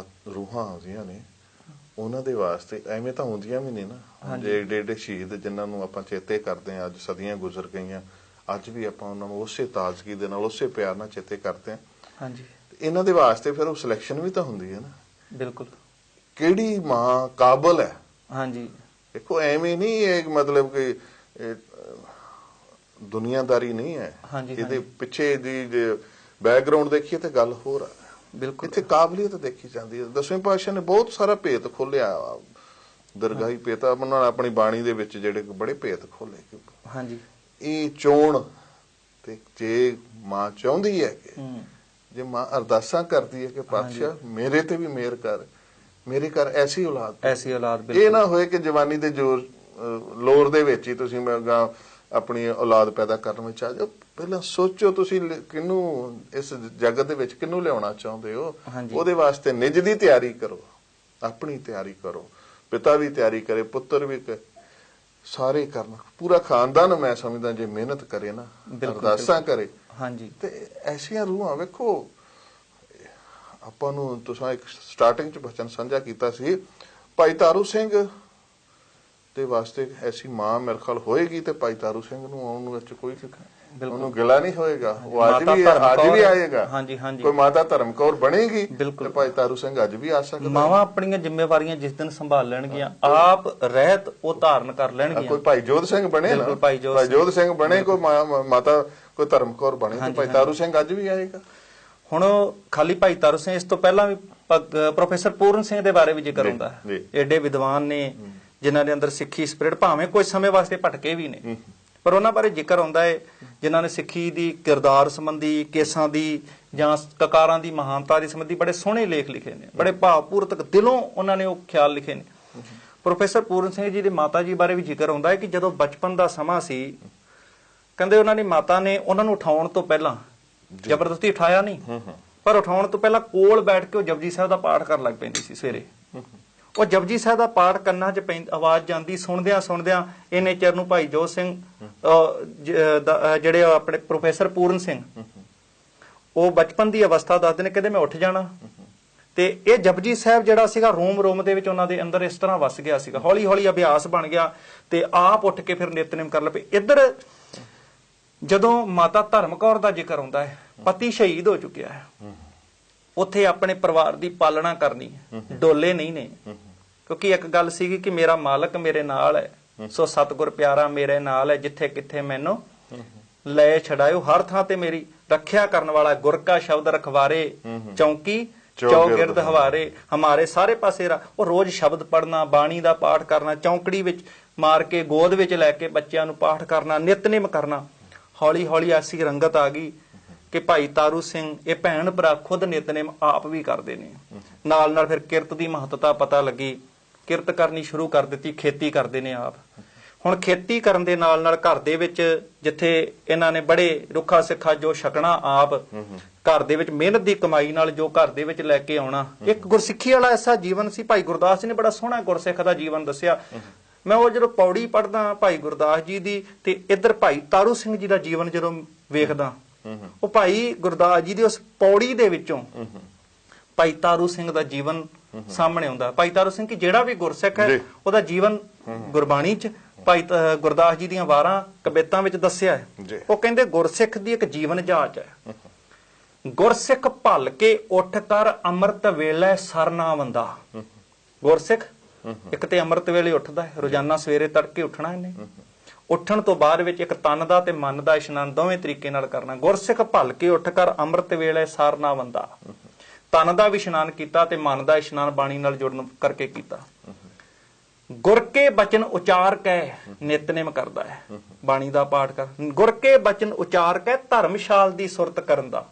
ਰੂਹਾਂ ਆਉਂਦੀਆਂ ਨੇ ਉਹਨਾਂ ਦੇ ਵਾਸਤੇ ਐਵੇਂ ਤਾਂ ਹੁੰਦੀਆਂ ਵੀ ਨਹੀਂ ਨਾ। ਜੇ ਏਡੇ ਸ਼ਹੀਦ ਜਿਨ੍ਹਾਂ ਨੂੰ ਆਪਾਂ ਚੇਤੇ ਕਰਦੇ ਹਾਂ, ਅੱਜ ਸਦੀਆਂ ਗੁਜ਼ਰ ਗਈਆਂ, ਅੱਜ ਵੀ ਆਪਾਂ ਉਹਨਾਂ ਨੂੰ ਉਸੇ ਤਾਜ਼ਗੀ ਦੇ ਨਾਲ ਉਸੇ ਪਿਆਰ ਨਾਲ ਚੇਤੇ ਕਰਦੇ ਹਾਂ। ਹਾਂਜੀ, ਇਹਨਾਂ ਦੇ ਵਾਸਤੇ ਫਿਰ ਉਹ ਸਿਲੈਕਸ਼ਨ ਵੀ ਤਾਂ ਹੁੰਦੀ ਹੈ ਨਾ। ਬਿਲਕੁਲ, ਕਿਹੜੀ ਮਾਂ ਕਾਬਲ ਹੈ। ਹਾਂਜੀ, ਦੇਖੋ ਐਵੇਂ ਨਹੀਂ ਇਹ ਮਤਲਬ ਕਿ ਦੁਨੀਆਦਾਰੀ ਨਹੀਂ ਹੈ। ਇਹਦੇ ਪਿੱਛੇ ਦੀ ਜੇ ਬੈਕਗਰਾਉਂਡ ਦੇਖੀਏ ਤੇ ਗੱਲ ਹੋਰ ਹੈ। ਬਿਲਕੁਲ, ਇੱਥੇ ਕਾਬਲੀਅਤ ਦੇਖੀ ਜਾਂਦੀ ਹੈ। 10ਵੇਂ ਪਾਤਸ਼ਾਹ ਨੇ ਬਹੁਤ ਸਾਰਾ ਭੇਤ ਖੋਲਿਆ, ਦਰਗਾਹੀ ਭੇਤ ਉਹਨਾਂ ਨੇ ਆਪਣੀ ਬਾਣੀ ਦੇ ਵਿੱਚ ਜਿਹੜੇ ਬੜੇ ਭੇਤ ਖੋਲੇ। ਹਾਂਜੀ, ਇਹ ਚੋਣ ਤੇ ਜੇ ਮਾਂ ਚਾਹੁੰਦੀ ਹੈ ਕਿ ਜੇ ਮਾਂ ਅਰਦਾਸਾਂ ਕਰਦੀ ਹੈ ਕਿ ਪਾਤਸ਼ਾਹ ਮੇਰੇ ਤੇ ਵੀ ਮਿਹਰ ਕਰ, ਮੇਰੇ ਘਰ ਐਸੀ ਔਲਾਦ ਇਹ ਨਾ ਹੋਏ ਕਿ ਜਵਾਨੀ ਦੇ ਜ਼ੋਰ ਲੋਰ ਦੇ ਵਿੱਚ ਹੀ ਤੁਸੀਂ ਆਪਣੀ ਔਲਾਦ ਪੈਦਾ ਕਰਨ ਵਿੱਚ ਆ ਜਾਓ। ਪਹਿਲਾਂ ਸੋਚੋ ਤੁਸੀਂ ਕਿਹਨੂੰ ਇਸ ਜਗਤ ਦੇ ਵਿੱਚ ਕਿਹਨੂੰ ਲਿਆਉਣਾ ਚਾਹੁੰਦੇ ਹੋ, ਉਹਦੇ ਵਾਸਤੇ ਨਿੱਜ ਦੀ ਤਿਆਰੀ ਕਰੋ, ਆਪਣੀ ਤਿਆਰੀ ਕਰੋ, ਪਿਤਾ ਵੀ ਤਿਆਰੀ ਕਰੇ, ਪੁੱਤਰ ਵੀ ਸਾਰੇ ਕਰਨ, ਪੂਰਾ ਖਾਨਦਾਨ ਮੈਂ ਸਮਝਦਾ ਜੇ ਮਿਹਨਤ ਕਰੇ ਨਾ, ਅਰਦਾਸਾਂ ਕਰੇ ਤੇ ਐਸੀਆਂ ਰੂਹਾਂ ਵੇਖੋ। ਆਪਾਂ ਨੂੰ ਤੁਸੀਂ ਇੱਕ ਸਟਾਰਟਿੰਗ ਚ ਬਚਨ ਸਾਂਝਾ ਕੀਤਾ ਸੀ, ਭਾਈ ਤਾਰੂ ਸਿੰਘ ਦੇ ਵਾਸਤੇ ਐਸੀ ਮਾਂ ਮੇਰੇ ਖਿਆਲ ਹੋਏਗੀ ਤੇ ਭਾਈ ਤਾਰੂ ਸਿੰਘ ਨੂੰ ਆਉਣ ਵਿੱਚ ਕੋਈ ਉਹਨੂੰ ਗਿਲਾ ਨਹੀਂ ਹੋਏਗਾ, ਉਹ ਅੱਜ ਵੀ ਆਏਗਾ। ਕੋਈ ਮਾਤਾ ਧਰਮ ਕੌਰ ਬਣੇਗੀ ਤੇ ਭਾਈ ਤਾਰੂ ਸਿੰਘ ਅੱਜ ਵੀ ਆ ਸਕਦਾ। ਮਾਵਾਂ ਆਪਣੀਆਂ ਜ਼ਿੰਮੇਵਾਰੀਆਂ ਜਿਸ ਦਿਨ ਸੰਭਾਲ ਲੈਣਗੀਆਂ, ਆਪ ਰਹਿਤ ਉਹ ਧਾਰਨ ਕਰ ਲੈਣਗੀਆਂ। ਕੋਈ ਭਾਈ ਜੋਧ ਸਿੰਘ ਬਣੇ ਨਾ, ਭਾਈ ਜੋਧ ਸਿੰਘ ਬਣੇ, ਕੋਈ ਮਾਤਾ ਕੋਈ ਧਰਮ ਕੌਰ ਬਣੇ ਤੇ ਭਾਈ ਤਾਰੂ ਸਿੰਘ ਅੱਜ ਵੀ ਆਏਗਾ। ਹੁਣ ਖਾਲੀ ਭਾਈ ਤਾਰੂ ਸਿੰਘ, ਇਸ ਤੋਂ ਪਹਿਲਾਂ ਵੀ ਪ੍ਰੋਫੈਸਰ ਪੂਰਨ ਸਿੰਘ ਦੇ ਬਾਰੇ ਵੀ ਜ਼ਿਕਰ ਹੁੰਦਾ ਹੈ। ਏਡੇ ਵਿਦਵਾਨ ਨੇ ਜਿਨ੍ਹਾਂ ਦੇ ਅੰਦਰ ਸਿੱਖੀ ਸਪਿਰਿਟ, ਭਾਵੇਂ ਕੁਝ ਸਮੇਂ ਵਾਸਤੇ ਭਟਕੇ ਵੀ ਨੇ, ਪਰ ਉਹਨਾਂ ਬਾਰੇ ਜ਼ਿਕਰ ਆਉਂਦਾ ਹੈ ਜਿਨ੍ਹਾਂ ਨੇ ਸਿੱਖੀ ਦੀ ਕਿਰਦਾਰ ਸੰਬੰਧੀ, ਕੇਸਾਂ ਦੀ ਜਾਂ ਕਕਾਰਾਂ ਦੀ ਮਹਾਨਤਾ ਦੇ ਸੰਬੰਧੀ ਬੜੇ ਸੋਹਣੇ ਲੇਖ ਲਿਖੇ ਨੇ, ਬੜੇ ਭਾਵਪੂਰਤਕ ਦਿਲੋਂ ਉਹਨਾਂ ਨੇ ਉਹ ਖਿਆਲ ਲਿਖੇ ਨੇ। ਪ੍ਰੋਫੈਸਰ ਪੂਰਨ ਸਿੰਘ ਜੀ ਦੇ ਮਾਤਾ ਜੀ ਬਾਰੇ ਵੀ ਜ਼ਿਕਰ ਆਉਂਦਾ ਹੈ ਕਿ ਜਦੋਂ ਬਚਪਨ ਦਾ ਸਮਾਂ ਸੀ, ਕਹਿੰਦੇ ਉਹਨਾਂ ਦੀ ਮਾਤਾ ਨੇ ਉਹਨਾਂ ਨੂੰ ਉਠਾਉਣ ਤੋਂ ਪਹਿਲਾਂ, ਜ਼ਬਰਦਸਤੀ ਉਠਾਇਆ ਨਹੀਂ, ਪਰ ਉਠਾਉਣ ਤੋਂ ਪਹਿਲਾਂ ਕੋਲ ਬੈਠ ਕੇ ਉਹ ਜਪਜੀ ਸਾਹਿਬ ਦਾ ਪਾਠ ਕਰਨ ਲੱਗ ਪੈਂਦੀ ਸੀ ਸਵੇਰੇ। ਉਹ ਜਪਜੀ ਸਾਹਿਬ ਦਾ ਪਾਠ ਕੰਨਾਂ 'ਚ ਆਵਾਜ਼ ਜਾਂਦੀ, ਸੁਣਦਿਆਂ ਸੁਣਦਿਆਂ ਇੰਨੇ ਚਿਰ ਨੂੰ ਭਾਈ ਜੋਧ ਸਿੰਘ ਜਿਹੜੇ ਆਪਣੇ ਪ੍ਰੋਫੈਸਰ ਪੂਰਨ ਸਿੰਘ, ਉਹ ਬਚਪਨ ਦੀ ਅਵਸਥਾ ਦੱਸਦੇ ਨੇ, ਕਹਿੰਦੇ ਮੈਂ ਉੱਠ ਜਾਣਾ ਤੇ ਇਹ ਜਪਜੀ ਸਾਹਿਬ ਜਿਹੜਾ ਸੀਗਾ ਰੋਮ ਰੋਮ ਦੇ ਵਿੱਚ ਉਹਨਾਂ ਦੇ ਅੰਦਰ ਇਸ ਤਰ੍ਹਾਂ ਵਸ ਗਿਆ ਸੀਗਾ, ਹੌਲੀ ਹੌਲੀ ਅਭਿਆਸ ਬਣ ਗਿਆ ਤੇ ਆਪ ਉੱਠ ਕੇ ਫਿਰ ਨਿਤਨੇਮ ਕਰਨ ਲੱਗੇ। ਇੱਧਰ ਜਦੋਂ ਮਾਤਾ ਧਰਮ ਕੌਰ ਦਾ ਜ਼ਿਕਰ ਆਉਂਦਾ ਹੈ, ਪਤੀ ਸ਼ਹੀਦ ਹੋ ਚੁੱਕਿਆ ਹੈ, ਉੱਥੇ ਆਪਣੇ ਪਰਿਵਾਰ ਦੀ ਪਾਲਣਾ ਕਰਨੀ, ਡੋਲੇ ਨਹੀਂ ਨੇ, ਕਿਉਂਕਿ ਇੱਕ ਗੱਲ ਸੀਗੀ ਕਿ ਮੇਰਾ ਮਾਲਕ ਮੇਰੇ ਨਾਲ ਹੈ, ਸੋ ਸਤਿਗੁਰ ਪਿਆਰਾ ਮੇਰੇ ਨਾਲ ਹੈ, ਜਿੱਥੇ ਕਿੱਥੇ ਮੈਨੂੰ ਲੈ ਛਡਾਇਓ, ਹਰ ਥਾਂ ਤੇ ਮੇਰੀ ਰੱਖਿਆ ਕਰਨ ਵਾਲਾ, ਗੁਰ ਕਾ ਸ਼ਬਦ ਰਖਵਾਰੇ ਚੌਂਕੀ ਚੌਗਿਰਦ ਹਵਾਰੇ, ਹਮਾਰੇ ਸਾਰੇ ਪਾਸੇ ਉਹ ਰੋਜ਼ ਸ਼ਬਦ ਪੜ੍ਹਨਾ, ਬਾਣੀ ਦਾ ਪਾਠ ਕਰਨਾ, ਚੌਂਕੜੀ ਵਿੱਚ ਮਾਰ ਕੇ ਗੋਦ ਵਿੱਚ ਲੈ ਕੇ ਬੱਚਿਆਂ ਨੂੰ ਪਾਠ ਕਰਨਾ, ਨਿਤਨੇਮ ਕਰਨਾ। ਹੌਲੀ ਹੌਲੀ ਐਸੀ ਰੰਗਤ ਆ ਗਈ ਕਿ ਭਾਈ ਤਾਰੂ ਸਿੰਘ ਇਹ ਭੈਣ ਭਰਾ ਖੁਦ ਨਿਤਨੇਮ ਆਪ ਵੀ ਕਰਦੇ ਨੇ। ਨਾਲ ਨਾਲ ਫਿਰ ਕਿਰਤ ਦੀ ਮਹੱਤਤਾ ਪਤਾ ਲੱਗੀ, ਕਿਰਤ ਕਰਨੀ ਸ਼ੁਰੂ ਕਰ ਦਿੱਤੀ, ਖੇਤੀ ਕਰਦੇ ਨੇ ਆਪ। ਹੁਣ ਖੇਤੀ ਕਰਨ ਦੇ ਨਾਲ ਨਾਲ ਘਰ ਦੇ ਵਿੱਚ ਜਿੱਥੇ ਇਹਨਾਂ ਨੇ ਬੜੇ ਰੁੱਖਾ ਸਿੱਖਾ ਜੋ ਛਕਣਾ ਆਪ, ਘਰ ਦੇ ਵਿੱਚ ਮਿਹਨਤ ਦੀ ਕਮਾਈ ਨਾਲ ਜੋ ਘਰ ਦੇ ਵਿੱਚ ਲੈ ਕੇ ਆਉਣਾ, ਇੱਕ ਗੁਰਸਿੱਖੀ ਵਾਲਾ ਐਸਾ ਜੀਵਨ ਸੀ। ਭਾਈ ਗੁਰਦਾਸ ਜੀ ਨੇ ਬੜਾ ਸੋਹਣਾ ਗੁਰਸਿੱਖ ਦਾ ਜੀਵਨ ਦੱਸਿਆ। ਮੈਂ ਉਹ ਜਦੋਂ ਪੌੜੀ ਪੜ੍ਹਦਾ ਭਾਈ ਗੁਰਦਾਸ ਜੀ ਦੀ ਤੇ ਇੱਧਰ ਭਾਈ ਤਾਰੂ ਸਿੰਘ ਜੀ ਦਾ ਜੀਵਨ ਜਦੋਂ ਵੇਖਦਾ, ਉਹ ਭਾਈ ਗੁਰਦਾਸ ਜੀ ਦੀ ਉਸ ਪੌੜੀ ਦੇ ਵਿੱਚੋਂ ਭਾਈ ਤਾਰੂ ਸਿੰਘ ਦਾ ਜੀਵਨ ਸਾਹਮਣੇ ਆਉਂਦਾ। ਭਾਈ ਤਾਰੂ ਸਿੰਘ ਕਿ ਜਿਹੜਾ ਵੀ ਗੁਰਸਿੱਖ ਹੈ ਉਹਦਾ ਜੀਵਨ ਗੁਰਬਾਣੀ 'ਚ ਭਾਈ ਗੁਰਦਾਸ ਜੀ ਦੀਆਂ ਵਾਰਾਂ ਕਵਿਤਾਂ ਵਿੱਚ ਦੱਸਿਆ ਹੈ। ਉਹ ਕਹਿੰਦੇ ਗੁਰਸਿੱਖ ਦੀ ਇੱਕ ਜੀਵਨ ਜਾਂਚ ਹੈ, ਗੁਰਸਿੱਖ ਭਲ ਕੇ ਉੱਠ ਕਰ ਅੰਮ੍ਰਿਤ ਵੇਲੇ ਸਰ ਨਾ ਵੰਦਾ। ਗੁਰਸਿੱਖ ਇੱਕ ਤੇ ਅੰਮ੍ਰਿਤ ਵੇਲੇ ਉੱਠਦਾ ਹੈ, ਰੋਜ਼ਾਨਾ ਸਵੇਰੇ ਤੜਕੇ ਉੱਠਣਾ ਇਹਨੇ, ਉੱਠਣ ਤੋਂ ਬਾਅਦ ਵਿੱਚ ਇੱਕ ਤਨ ਦਾ ਤੇ ਮਨ ਦਾ ਇਸ਼ਨਾਨ ਦੋਵੇਂ ਤਰੀਕੇ ਨਾਲ ਕਰਨਾ। ਗੁਰਸਿੱਖ ਭਲ ਕੇ ਉੱਠ ਕਰ ਅੰਮ੍ਰਿਤ ਵੇਲੇ ਸਰ ਨਾ ਵੰਦਾ, ਤਨ ਦਾ ਵੀ ਇਸ਼ਨਾਨ ਕੀਤਾ ਤੇ ਮਨ ਦਾ ਇਸ਼ਨਾਨ ਬਾਣੀ ਨਾਲ ਜੁੜਨ ਕਰਕੇ ਕੀਤਾ। ਗੁਰ ਕੇ ਬਚਨ ਉਚਾਰ ਕੇ ਨਿਤਨੇਮ ਕਰਦਾ ਹੈ, ਬਾਣੀ ਦਾ ਪਾਠ ਕਰ। ਗੁਰ ਕੇ ਬਚਨ ਉਚਾਰ ਕੇ ਧਰਮਸ਼ਾਲ ਦੀ ਸੁਰਤ ਕਰਨ ਦਾ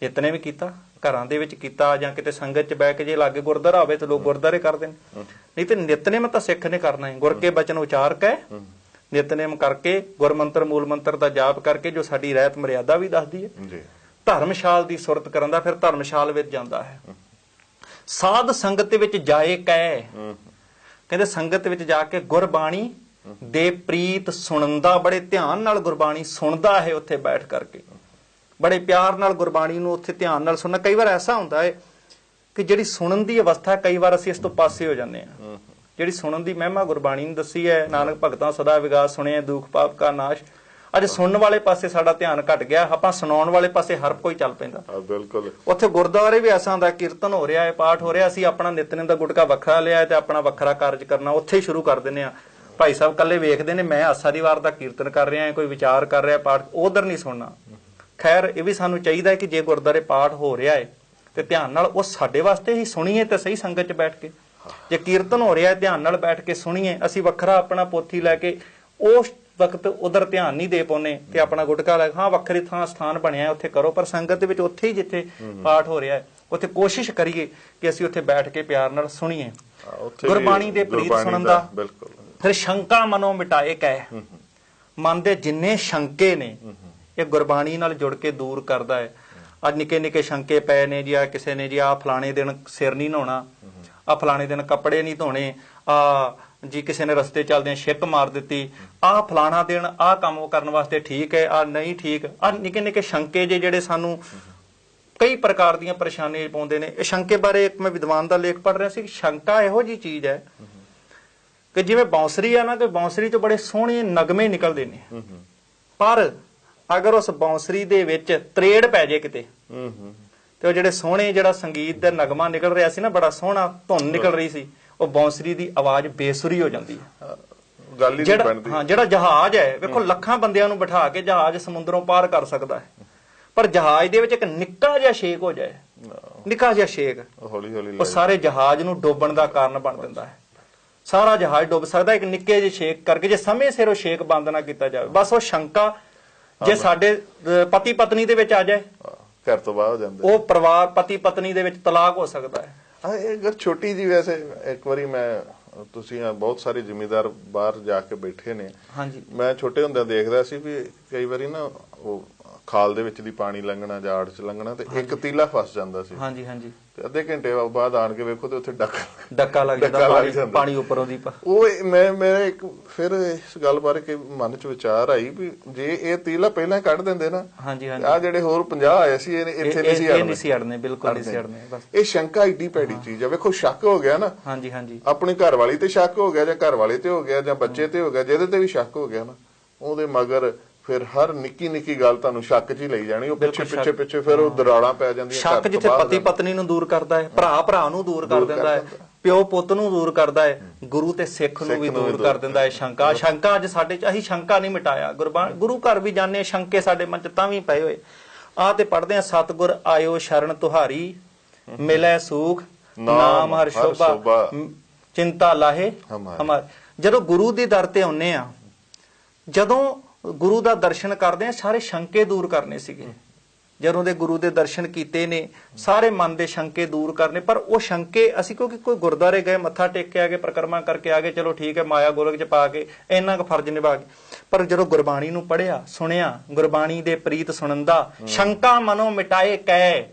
ਨਿਤਨੇਮ ਕੀਤਾ, ਘਰਾਂ ਦੇ ਵਿੱਚ ਕੀਤਾ ਜਾਂ ਕਿਤੇ ਸੰਗਤ 'ਚ ਬਹਿ ਕੇ, ਜੇ ਲਾਗੇ ਗੁਰਦੁਆਰਾ ਹੋਵੇ ਤਾਂ ਲੋਕ ਗੁਰਦੁਆਰੇ ਕਰਦੇ ਨੇ, ਨਹੀਂ ਤੇ ਨਿਤਨੇਮ ਤਾਂ ਸਿੱਖ ਨੇ ਕਰਨਾ ਹੈ। ਗੁਰ ਕੇ ਬਚਨ ਉਚਾਰ ਕੇ ਨਿਤਨੇਮ ਕਰਕੇ, ਗੁਰ ਮੰਤਰ ਮੂਲ ਮੰਤਰ ਦਾ ਜਾਪ ਕਰਕੇ, ਜੋ ਸਾਡੀ ਰਹਿਤ ਮਰਿਆਦਾ ਵੀ ਦੱਸਦੀ ਹੈ। ਧਰਮਸ਼ਾਲ ਦੀ ਸੁਰਤ ਕਰਨ ਦਾ, ਫਿਰ ਧਰਮਸ਼ਾਲ ਵਿੱਚ ਜਾਂਦਾ ਹੈ। ਸਾਧ ਸੰਗਤ ਵਿੱਚ ਜਾਏ ਕਹਿ, ਕਹਿੰਦੇ ਸੰਗਤ ਵਿੱਚ ਜਾ ਕੇ ਗੁਰਬਾਣੀ ਦੇ ਪ੍ਰੀਤ ਸੁਣਨ ਦਾ, ਬੜੇ ਧਿਆਨ ਨਾਲ ਗੁਰਬਾਣੀ ਸੁਣਦਾ ਹੈ ਉੱਥੇ ਬੈਠ ਕਰਕੇ, ਬੜੇ ਪਿਆਰ ਨਾਲ ਗੁਰਬਾਣੀ ਨੂੰ ਉੱਥੇ ਧਿਆਨ ਨਾਲ ਸੁਣਨਾ। ਕਈ ਵਾਰ ਐਸਾ ਹੁੰਦਾ ਹੈ ਕਿ ਜਿਹੜੀ ਸੁਣਨ ਦੀ ਅਵਸਥਾ, ਕਈ ਵਾਰ ਅਸੀਂ ਇਸ ਤੋਂ ਪਾਸੇ ਹੋ ਜਾਂਦੇ ਹਾਂ। ਜਿਹੜੀ ਸੁਣਨ ਦੀ ਮਹਿਮਾ ਗੁਰਬਾਣੀ ਨੇ ਦੱਸੀ ਹੈ, ਨਾਨਕ ਭਗਤਾਂ ਸਦਾ ਵਿਗਾਸ ਸੁਣਿਆ ਦੁਖ ਪਾਪ ਕਾ ਨਾਸ਼। ਅੱਜ ਸੁਣਨ ਵਾਲੇ ਪਾਸੇ ਸਾਡਾ ਧਿਆਨ ਘਟ ਗਿਆ, ਆਪਾਂ ਸੁਣਾਉਣ ਵਾਲੇ ਪਾਸੇ ਹਰ ਕੋਈ ਚੱਲ ਪੈਂਦਾ। ਬਿਲਕੁਲ। ਉੱਥੇ ਗੁਰਦੁਆਰੇ ਵੀ ਐਸਾ ਹੁੰਦਾ, ਕੀਰਤਨ ਹੋ ਰਿਹਾ ਹੈ, ਪਾਠ ਹੋ ਰਿਹਾ, ਅਸੀਂ ਆਪਣਾ ਨਿਤਨੇਮ ਦਾ ਗੁਟਕਾ ਵੱਖਰਾ ਲਿਆ ਤੇ ਆਪਣਾ ਵੱਖਰਾ ਕਾਰਜ ਕਰਨਾ ਉੱਥੇ ਹੀ ਸ਼ੁਰੂ ਕਰ ਦਿੰਦੇ ਆ। ਭਾਈ ਸਾਹਿਬ ਕੱਲੇ ਵੇਖਦੇ ਨੇ, ਮੈਂ ਆਸਾ ਦੀ ਵਾਰ ਦਾ ਕੀਰਤਨ ਕਰ ਰਿਹਾ, ਕੋਈ ਵਿਚਾਰ ਕਰ ਰਿਹਾ, ਪਾਠ ਉਧਰ ਨਹੀਂ ਸੁਣਨਾ। ਖੈਰ ਇਹ ਵੀ ਸਾਨੂੰ ਚਾਹੀਦਾ ਹੈ ਕਿ ਜੇ ਗੁਰਦੁਆਰੇ ਪਾਠ ਹੋ ਰਿਹਾ ਹੈ ਤੇ ਧਿਆਨ ਨਾਲ ਉਹ ਸਾਡੇ ਵਾਸਤੇ ਹੀ ਸੁਣੀਏ ਤੇ ਸਹੀ ਸੰਗਤ 'ਚ ਬੈਠ ਕੇ। ਜੇ ਕੀਰਤਨ ਹੋ ਰਿਹਾ ਹੈ ਧਿਆਨ ਨਾਲ ਬੈਠ ਕੇ ਸੁਣੀਏ, ਅਸੀਂ ਵੱਖਰਾ ਆਪਣਾ ਪੋਥੀ ਲੈ ਕੇ ਉਹ ਵਕਤ ਉਧਰ ਧਿਆਨ ਨਹੀਂ ਦੇ ਪਾਉਂਦੇ ਤੇ ਆਪਣਾ ਗੁਟਕਾ ਲੈ ਹਾਂ ਵੱਖਰੀ ਥਾਂ ਸਥਾਨ ਬਣਿਆ ਉੱਥੇ ਕਰੋ, ਪਰ ਸੰਗਤ ਦੇ ਵਿੱਚ ਉੱਥੇ ਹੀ ਜਿੱਥੇ ਪਾਠ ਹੋ ਰਿਹਾ ਹੈ ਉੱਥੇ ਕੋਸ਼ਿਸ਼ ਕਰੀਏ ਕਿ ਅਸੀਂ ਉੱਥੇ ਬੈਠ ਕੇ ਪਿਆਰ ਨਾਲ ਸੁਣੀਏ ਗੁਰਬਾਣੀ ਦੇ ਪ੍ਰੀਤ ਸੁਣਨ ਦਾ। ਬਿਲਕੁਲ। ਫਿਰ ਸ਼ੰਕਾ ਮਨੋਂ ਮਿਟਾਏ ਕਹਿ, ਮਨ ਦੇ ਜਿੰਨੇ ਸ਼ੰਕੇ ਨੇ ਇਹ ਗੁਰਬਾਣੀ ਨਾਲ ਜੁੜ ਕੇ ਦੂਰ ਕਰਦਾ ਹੈ। ਅੱਜ ਨਿੱਕੇ ਨਿੱਕੇ ਸ਼ੰਕੇ ਪਏ ਨੇ ਜੀ, ਆ ਕਿਸੇ ਨੇ ਜੀ ਆ ਫਲਾਣੇ ਦਿਨ ਸਿਰ ਨਹੀਂ ਨਹਾਉਣਾ, ਆ ਫਲਾਣੇ ਦਿਨ ਕੱਪੜੇ ਨਹੀਂ ਧੋਣੇ, ਆ ਜੀ ਕਿਸੇ ਨੇ ਰਸਤੇ ਚੱਲਦਿਆਂ ਛਿੱਕ ਮਾਰ ਦਿੱਤੀ, ਆ ਫਲਾਣਾ ਦਿਨ ਆ ਕੰਮ ਕਰਨ ਵਾਸਤੇ ਠੀਕ ਹੈ, ਆ ਨਹੀਂ ਠੀਕ। ਆ ਨਿੱਕੇ ਨਿੱਕੇ ਸ਼ੰਕੇ ਜਿਹੜੇ ਸਾਨੂੰ ਕਈ ਪ੍ਰਕਾਰ ਦੀਆਂ ਪਰੇਸ਼ਾਨੀਆਂ ਪਾਉਂਦੇ ਨੇ। ਇਹ ਸ਼ੰਕੇ ਬਾਰੇ ਇੱਕ ਮੈਂ ਵਿਦਵਾਨ ਦਾ ਲੇਖ ਪੜ੍ਹ ਰਿਹਾ ਸੀ ਕਿ ਸ਼ੰਕਾ ਇਹੋ ਜੀ ਚੀਜ਼ ਹੈ ਕਿ ਜਿਵੇਂ ਬਾਂਸਰੀ ਆ ਨਾ, ਕਿ ਬਾਂਸਰੀ ਤੋਂ ਬੜੇ ਸੋਹਣੇ ਨਗਮੇ ਨਿਕਲਦੇ ਨੇ, ਪਰ ਅਗਰ ਉਸ ਬਾਂਸਰੀ ਦੇ ਵਿੱਚ ਤਰੇੜ ਪੈ ਜੇ ਕਿਤੇ ਤੇ ਉਹ ਜਿਹੜੇ ਸੋਹਣੇ ਜਿਹੜਾ ਸੰਗੀਤ ਦਾ ਨਗਮਾ ਨਿਕਲ ਰਿਹਾ ਸੀ ਨਾ, ਬੜਾ ਸੋਹਣਾ ਧੁਨ ਨਿਕਲ ਰਹੀ ਸੀ, ਉਹ ਬਾਂਸਰੀ ਦੀ ਆਵਾਜ਼ ਬੇਸੁਰੀ ਹੋ ਜਾਂਦੀ ਹੈ। ਗੱਲ ਹੀ ਨਹੀਂ ਬਣਦੀ। ਹਾਂ, ਜਿਹੜਾ ਜਹਾਜ਼ ਹੈ ਵੇਖੋ ਲੱਖਾਂ ਬੰਦਿਆਂ ਨੂੰ ਬਿਠਾ ਕੇ ਜਹਾਜ਼ ਸਮੁੰਦਰੋਂ ਪਾਰ ਕਰ ਸਕਦਾ ਹੈ, ਪਰ ਜਹਾਜ਼ ਦੇ ਵਿੱਚ ਇੱਕ ਨਿੱਕਾ ਜਿਹਾ ਛੇਕ ਹੋ ਜਾਏ, ਨਿੱਕਾ ਜਿਹਾ ਛੇਕ, ਹੌਲੀ ਹੌਲੀ ਉਹ ਸਾਰੇ ਜਹਾਜ਼ ਨੂੰ ਡੋਬਣ ਦਾ ਕਾਰਨ ਬਣ ਦਿੰਦਾ ਹੈ। ਸਾਰਾ ਜਹਾਜ਼ ਡੁੱਬ ਸਕਦਾ ਇੱਕ ਨਿੱਕੇ ਜਿਹੇ ਛੇਕ ਕਰਕੇ, ਜੇ ਸਮੇਂ ਸਿਰ ਉਹ ਛੇਕ ਬੰਦ ਨਾ ਕੀਤਾ ਜਾਵੇ। ਬਸ ਉਹ ਸ਼ੰਕਾ ਜੇ ਸਾਡੇ ਪਤੀ ਪਤਨੀ ਦੇ ਵਿੱਚ ਆ ਜਾਏ, ਘਰ ਤੋਂ ਬਾਹਰ ਹੋ ਜਾਂਦੇ, ਉਹ ਪਰਿਵਾਰ ਪਤੀ ਪਤਨੀ ਦੇ ਵਿੱਚ ਤਲਾਕ ਹੋ ਸਕਦਾ ਹੈ। ਇਹ ਗੱਲ ਛੋਟੀ ਜੀ। ਵੈਸੇ ਇੱਕ ਵਾਰੀ ਮੈਂ, ਤੁਸੀਂ ਬਹੁਤ ਸਾਰੇ ਜ਼ਿਮੀਂਦਾਰ ਬਾਹਰ ਜਾ ਕੇ ਬੈਠੇ ਨੇ, ਹਾਂਜੀ, ਮੈਂ ਛੋਟੇ ਹੁੰਦਿਆਂ ਦੇਖਦਾ ਸੀ ਵੀ ਕਈ ਵਾਰੀ ਨਾ ਉਹ ਖਾਲ ਦੇ ਵਿੱਚ ਦੀ ਪਾਣੀ ਲੰਘਣਾ, ਜਾੜ ਚ ਲੰਘਣਾ, ਤੇ ਇੱਕ ਤੀਲਾ ਫਸ ਜਾਂਦਾ ਸੀ। ਹਾਂਜੀ ਹਾਂਜੀ, ਤੇ ਅੱਧੇ ਘੰਟੇ ਬਾਅਦ ਆਣ ਕੇ ਵੇਖੋ ਤੇ ਉੱਥੇ ਡੱਕਾ ਲੱਗ ਜਾਂਦਾ, ਪਾਣੀ ਉੱਪਰੋਂ ਦੀ। ਉਹ ਮੇਰੇ ਇੱਕ ਫਿਰ ਇਸ ਗੱਲ ਬਾਰੇ ਕਿ ਮਨ ਚ ਵਿਚਾਰ ਆਈ ਵੀ ਜੇ ਇਹ ਤੀਲਾ ਪਹਿਲਾਂ ਕੱਢ ਦਿੰਦੇ ਨਾ, ਹਾਂਜੀ ਹਾਂਜੀ, ਆ ਜਿਹੜੇ ਹੋਰ 50 ਆਏ ਸੀ ਇੱਥੇ ਨਹੀਂ ਸੀ ਅੜਨੇ, ਬਿਲਕੁਲ ਨਹੀਂ ਸੀ ਅੜਨੇ। ਬਸ ਇਹ ਸ਼ੰਕਾ ਏਡੀ ਭੈੜੀ ਚੀਜ਼ ਆ। ਵੇਖੋ ਸ਼ੱਕ ਹੋ ਗਿਆ ਨਾ, ਹਾਂਜੀ ਹਾਂਜੀ, ਆਪਣੀ ਘਰ ਵਾਲੀ ਤੇ ਸ਼ੱਕ ਹੋ ਗਿਆ, ਜਾਂ ਘਰ ਵਾਲੇ ਤੇ ਹੋ ਗਿਆ, ਜਾਂ ਬੱਚੇ ਤੇ ਹੋ ਗਿਆ, ਜਿਹਦੇ ਤੇ ਵੀ ਸ਼ੱਕ ਹੋ ਗਿਆ ਨਾ, ਉਹਦੇ ਮਗਰ ਫਿਰ ਹਰ ਨਿੱਕੀ ਨਿੱਕੀ ਗੱਲ ਤੁਹਾਨੂੰ ਸ਼ੱਕ 'ਚ ਹੀ ਲਈ ਜਾਣੀ। ਉਹ ਪਿੱਛੇ ਪਿੱਛੇ ਫਿਰ ਉਹ ਦਰਾੜਾਂ ਪੈ ਜਾਂਦੀਆਂ। ਸ਼ੱਕ ਜਿੱਥੇ ਪਤੀ ਪਤਨੀ ਨੂੰ ਦੂਰ ਕਰਦਾ ਹੈ, ਭਰਾ ਭਰਾ ਨੂੰ ਦੂਰ ਕਰ ਦਿੰਦਾ ਹੈ, ਪਿਓ ਪੁੱਤ ਨੂੰ ਦੂਰ ਕਰਦਾ ਹੈ, ਗੁਰੂ ਤੇ ਸਿੱਖ ਨੂੰ ਵੀ ਦੂਰ ਕਰ ਦਿੰਦਾ ਹੈ। ਸ਼ੰਕਾ ਅੱਜ ਸਾਡੇ 'ਚ ਅਸੀਂ ਸ਼ੰਕਾ ਨਹੀਂ ਮਿਟਾਇਆ। ਗੁਰੂ ਘਰ ਵੀ ਜਾਂਦੇ, ਸ਼ੰਕੇ ਸਾਡੇ ਮਨ 'ਚ ਤਾਂ ਵੀ ਪਏ ਹੋਏ। ਆਹ ਤੇ ਪੜ੍ਹਦੇ ਆ, ਸਤਿਗੁਰ ਆਇਓ ਸ਼ਰਨ ਤੁਹਾਰੀ, ਮਿਲੈ ਸੂਖ ਨਾਮ ਹਰਿ ਸ਼ੋਭਾ, ਚਿੰਤਾ ਲਾਹੇ ਹਮਾਰ। ਜਦੋਂ ਗੁਰੂ ਦੇ ਦਰ ਤੇ ਆਉਂਦੇ ਆ, ਜਦੋਂ ਗੁਰੂ ਦਾ ਦਰਸ਼ਨ ਕਰਦੇ ਆ, ਸਾਰੇ ਸ਼ੰਕੇ ਦੂਰ ਕਰਨੇ ਸੀਗੇ। ਜਦੋਂ ਦੇ ਗੁਰੂ ਦੇ ਦਰਸ਼ਨ ਕੀਤੇ ਨੇ, ਸਾਰੇ ਮਨ ਦੇ ਸ਼ੰਕੇ ਦੂਰ ਕਰਨੇ। ਪਰ ਉਹ ਸ਼ੰਕੇ ਅਸੀਂ ਕਿਉਂਕਿ ਕੋਈ ਗੁਰਦੁਆਰੇ ਗਏ, ਮੱਥਾ ਟੇਕ ਕੇ ਆ ਗਏ, ਪਰਿਕਰਮਾ ਕਰਕੇ ਆ ਗਏ, ਚਲੋ ਠੀਕ ਹੈ, ਮਾਇਆ ਗੋਲਕ 'ਚ ਪਾ ਕੇ ਇੰਨਾ ਕੁ ਫਰਜ਼ ਨਿਭਾ ਕੇ। ਪਰ ਜਦੋਂ ਗੁਰਬਾਣੀ ਨੂੰ ਪੜ੍ਹਿਆ, ਸੁਣਿਆ, ਗੁਰਬਾਣੀ ਦੇ ਪ੍ਰੀਤ ਸੁਣਨ ਦਾ, ਸ਼ੰਕਾ ਮਨੋਂ ਮਿਟਾਏ ਕਹਿ,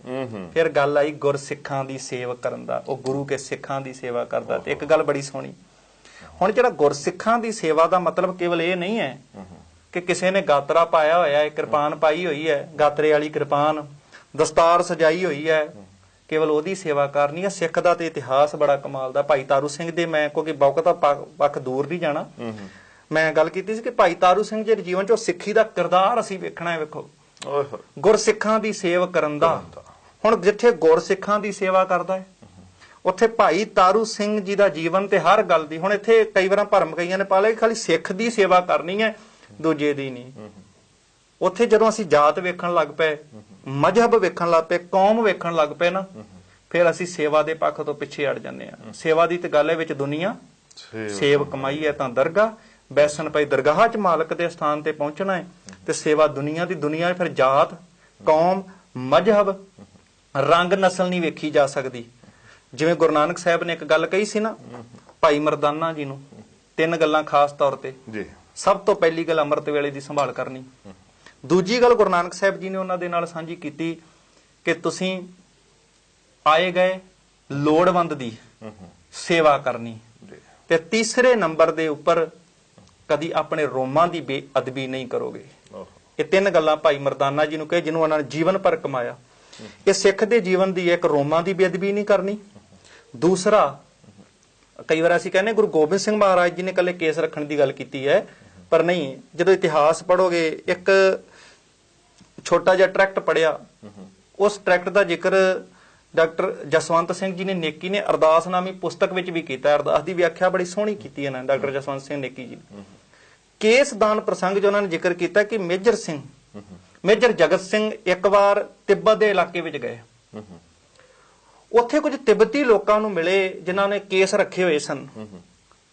ਫਿਰ ਗੱਲ ਆਈ ਗੁਰਸਿੱਖਾਂ ਦੀ ਸੇਵਾ ਕਰਨ ਦਾ। ਉਹ ਗੁਰੂ ਕੇ ਸਿੱਖਾਂ ਦੀ ਸੇਵਾ ਕਰਦਾ। ਤੇ ਇੱਕ ਗੱਲ ਬੜੀ ਸੋਹਣੀ, ਹੁਣ ਜਿਹੜਾ ਗੁਰਸਿੱਖਾਂ ਦੀ ਸੇਵਾ ਦਾ ਮਤਲਬ ਕੇਵਲ ਇਹ ਨਹੀਂ ਹੈ ਕਿ ਕਿਸੇ ਨੇ ਗਾਤਰਾ ਪਾਇਆ ਹੋਇਆ ਹੈ, ਕਿਰਪਾਨ ਪਾਈ ਹੋਈ ਹੈ, ਗਾਤਰੇ ਵਾਲੀ ਕਿਰਪਾਨ, ਦਸਤਾਰ ਸਜਾਈ ਹੋਈ ਹੈ, ਕੇਵਲ ਉਹਦੀ ਸੇਵਾ ਕਰਨੀ ਹੈ। ਸਿੱਖ ਦਾ ਤੇ ਇਤਿਹਾਸ ਬੜਾ ਕਮਾਲ ਦਾ। ਭਾਈ ਤਾਰੂ ਸਿੰਘ ਦੇ, ਮੈਂ ਕਿਉਂਕਿ ਬਹੁਤਾ ਪੱਖ ਦੂਰ ਨਹੀਂ ਜਾਣਾ, ਮੈਂ ਗੱਲ ਕੀਤੀ ਸੀ ਕਿ ਭਾਈ ਤਾਰੂ ਸਿੰਘ ਜੀ ਦੇ ਜੀਵਨ 'ਚੋਂ ਸਿੱਖੀ ਦਾ ਕਿਰਦਾਰ ਅਸੀਂ ਵੇਖਣਾ ਹੈ। ਵੇਖੋ ਗੁਰਸਿੱਖਾਂ ਦੀ ਸੇਵਾ ਕਰਨ ਦਾ। ਹੁਣ ਜਿੱਥੇ ਗੁਰਸਿੱਖਾਂ ਦੀ ਸੇਵਾ ਕਰਦਾ ਹੈ, ਉੱਥੇ ਭਾਈ ਤਾਰੂ ਸਿੰਘ ਜੀ ਦਾ ਜੀਵਨ ਤੇ ਹਰ ਗੱਲ ਦੀ। ਹੁਣ ਇੱਥੇ ਕਈ ਵਾਰ ਭਰਮ ਕਈਆਂ ਨੇ ਪਾ ਲਿਆ ਕਿ ਖਾਲੀ ਸਿੱਖ ਦੀ ਸੇਵਾ ਕਰਨੀ ਹੈ, ਦੂਜੇ ਦੀ ਨਹੀਂ। ਉੱਥੇ ਜਦੋਂ ਅਸੀਂ ਜਾਤ ਵੇਖਣ ਲੱਗ ਪਏ, ਮਜ਼ਹਬ ਵੇਖਣ ਲੱਗ ਪਏ, ਕੌਮ ਵੇਖਣ ਲੱਗ ਪਏ ਨਾ, ਫਿਰ ਅਸੀਂ ਸੇਵਾ ਦੇ ਪੱਖ ਤੋਂ ਪਿੱਛੇ ਅੜ ਜਾਂਦੇ ਆ। ਸੇਵਾ ਦੀ ਤੇ ਗੱਲ ਹੈ ਵਿੱਚ ਦੁਨੀਆ ਸੇਵ ਕਮਾਈ ਹੈ ਤਾਂ ਦਰਗਾਹ ਬੈਸਣ ਪਈ ਦਰਗਾਹ 'ਚ ਮਾਲਕ ਦੇ ਸਥਾਨ ਤੇ ਪਹੁੰਚਣਾ ਹੈ। ਤੇ ਸੇਵਾ ਦੁਨੀਆ ਦੀ। ਦੁਨੀਆ ਫਿਰ ਜਾਤ, ਕੌਮ, ਮਜ਼ਹਬ, ਰੰਗ, ਨਸਲ ਨਹੀਂ ਵੇਖੀ ਜਾ ਸਕਦੀ। ਜਿਵੇਂ ਗੁਰੂ ਨਾਨਕ ਸਾਹਿਬ ਨੇ ਇੱਕ ਗੱਲ ਕਹੀ ਸੀ ਨਾ ਭਾਈ ਮਰਦਾਨਾ ਜੀ ਨੂੰ, 3 ਗੱਲਾਂ ਖਾਸ ਤੌਰ ਤੇ ਜੀ। ਸਭ ਤੋਂ ਪਹਿਲੀ ਗੱਲ ਅੰਮ੍ਰਿਤ ਵੇਲੇ ਦੀ ਸੰਭਾਲ ਕਰਨੀ। ਦੂਜੀ ਗੱਲ ਗੁਰੂ ਨਾਨਕ ਸਾਹਿਬ ਜੀ ਨੇ ਉਹਨਾਂ ਦੇ ਨਾਲ ਸਾਂਝੀ ਕੀਤੀ ਕਿ ਤੁਸੀਂ ਆਏ ਗਏ ਲੋੜਵੰਦ ਦੀ ਸੇਵਾ ਕਰਨੀ। ਤੇ ਤੀਸਰੇ ਨੰਬਰ ਦੇ ਉੱਪਰ ਕਦੀ ਆਪਣੇ ਰੋਮਾਂ ਦੀ ਬੇਅਦਬੀ ਨਹੀਂ ਕਰੋਗੇ। ਇਹ 3 ਗੱਲਾਂ ਭਾਈ ਮਰਦਾਨਾ ਜੀ ਨੂੰ ਕਹੇ, ਜਿਹਨੂੰ ਉਹਨਾਂ ਨੇ ਜੀਵਨ ਭਰ ਕਮਾਇਆ। ਇਹ ਸਿੱਖ ਦੇ ਜੀਵਨ ਦੀ ਇੱਕ, ਰੋਮਾਂ ਦੀ ਬੇਅਦਬੀ ਨਹੀਂ ਕਰਨੀ। ਦੂਸਰਾ, ਕਈ ਵਾਰ ਅਸੀਂ ਕਹਿੰਦੇ ਗੁਰੂ ਗੋਬਿੰਦ ਸਿੰਘ ਮਹਾਰਾਜ ਜੀ ਨੇ ਇਕੱਲੇ ਕੇਸ ਰੱਖਣ ਦੀ ਗੱਲ ਕੀਤੀ ਹੈ, ਪਰ ਨਹੀਂ। ਜਦੋਂ ਇਤਿਹਾਸ ਪੜ੍ਹੋਗੇ, ਇੱਕ ਛੋਟਾ ਜਿਹਾ ਟਰੈਕਟ ਪੜ੍ਹਿਆ, ਉਸ ਟਰੈਕਟ ਦਾ ਜ਼ਿਕਰ ਡਾਕਟਰ ਜਸਵੰਤ ਸਿੰਘ ਜੀ ਨੇ ਨੇਕੀ ਨੇ ਅਰਦਾਸ ਨਾਮੀ ਪੁਸਤਕ ਵਿੱਚ ਵੀ ਕੀਤਾ। ਅਰਦਾਸ ਦੀ ਵਿਆਖਿਆ ਬੜੀ ਸੋਹਣੀ ਕੀਤੀ ਇਹਨਾਂ ਨੇ, ਡਾਕਟਰ ਜਸਵੰਤ ਸਿੰਘ ਨੇਕੀ ਜੀ ਨੇ। ਕੇਸ ਦਾਨ ਪ੍ਰਸੰਗ 'ਚ ਉਹਨਾਂ ਨੇ ਜ਼ਿਕਰ ਕੀਤਾ ਕਿ ਮੇਜਰ ਜਗਤ ਸਿੰਘ ਇੱਕ ਵਾਰ ਤਿੱਬਤ ਦੇ ਇਲਾਕੇ ਵਿੱਚ ਗਏ। ਉੱਥੇ ਕੁਝ ਤਿੱਬਤੀ ਲੋਕਾਂ ਨੂੰ ਮਿਲੇ ਜਿਨ੍ਹਾਂ ਨੇ ਕੇਸ ਰੱਖੇ ਹੋਏ ਸਨ।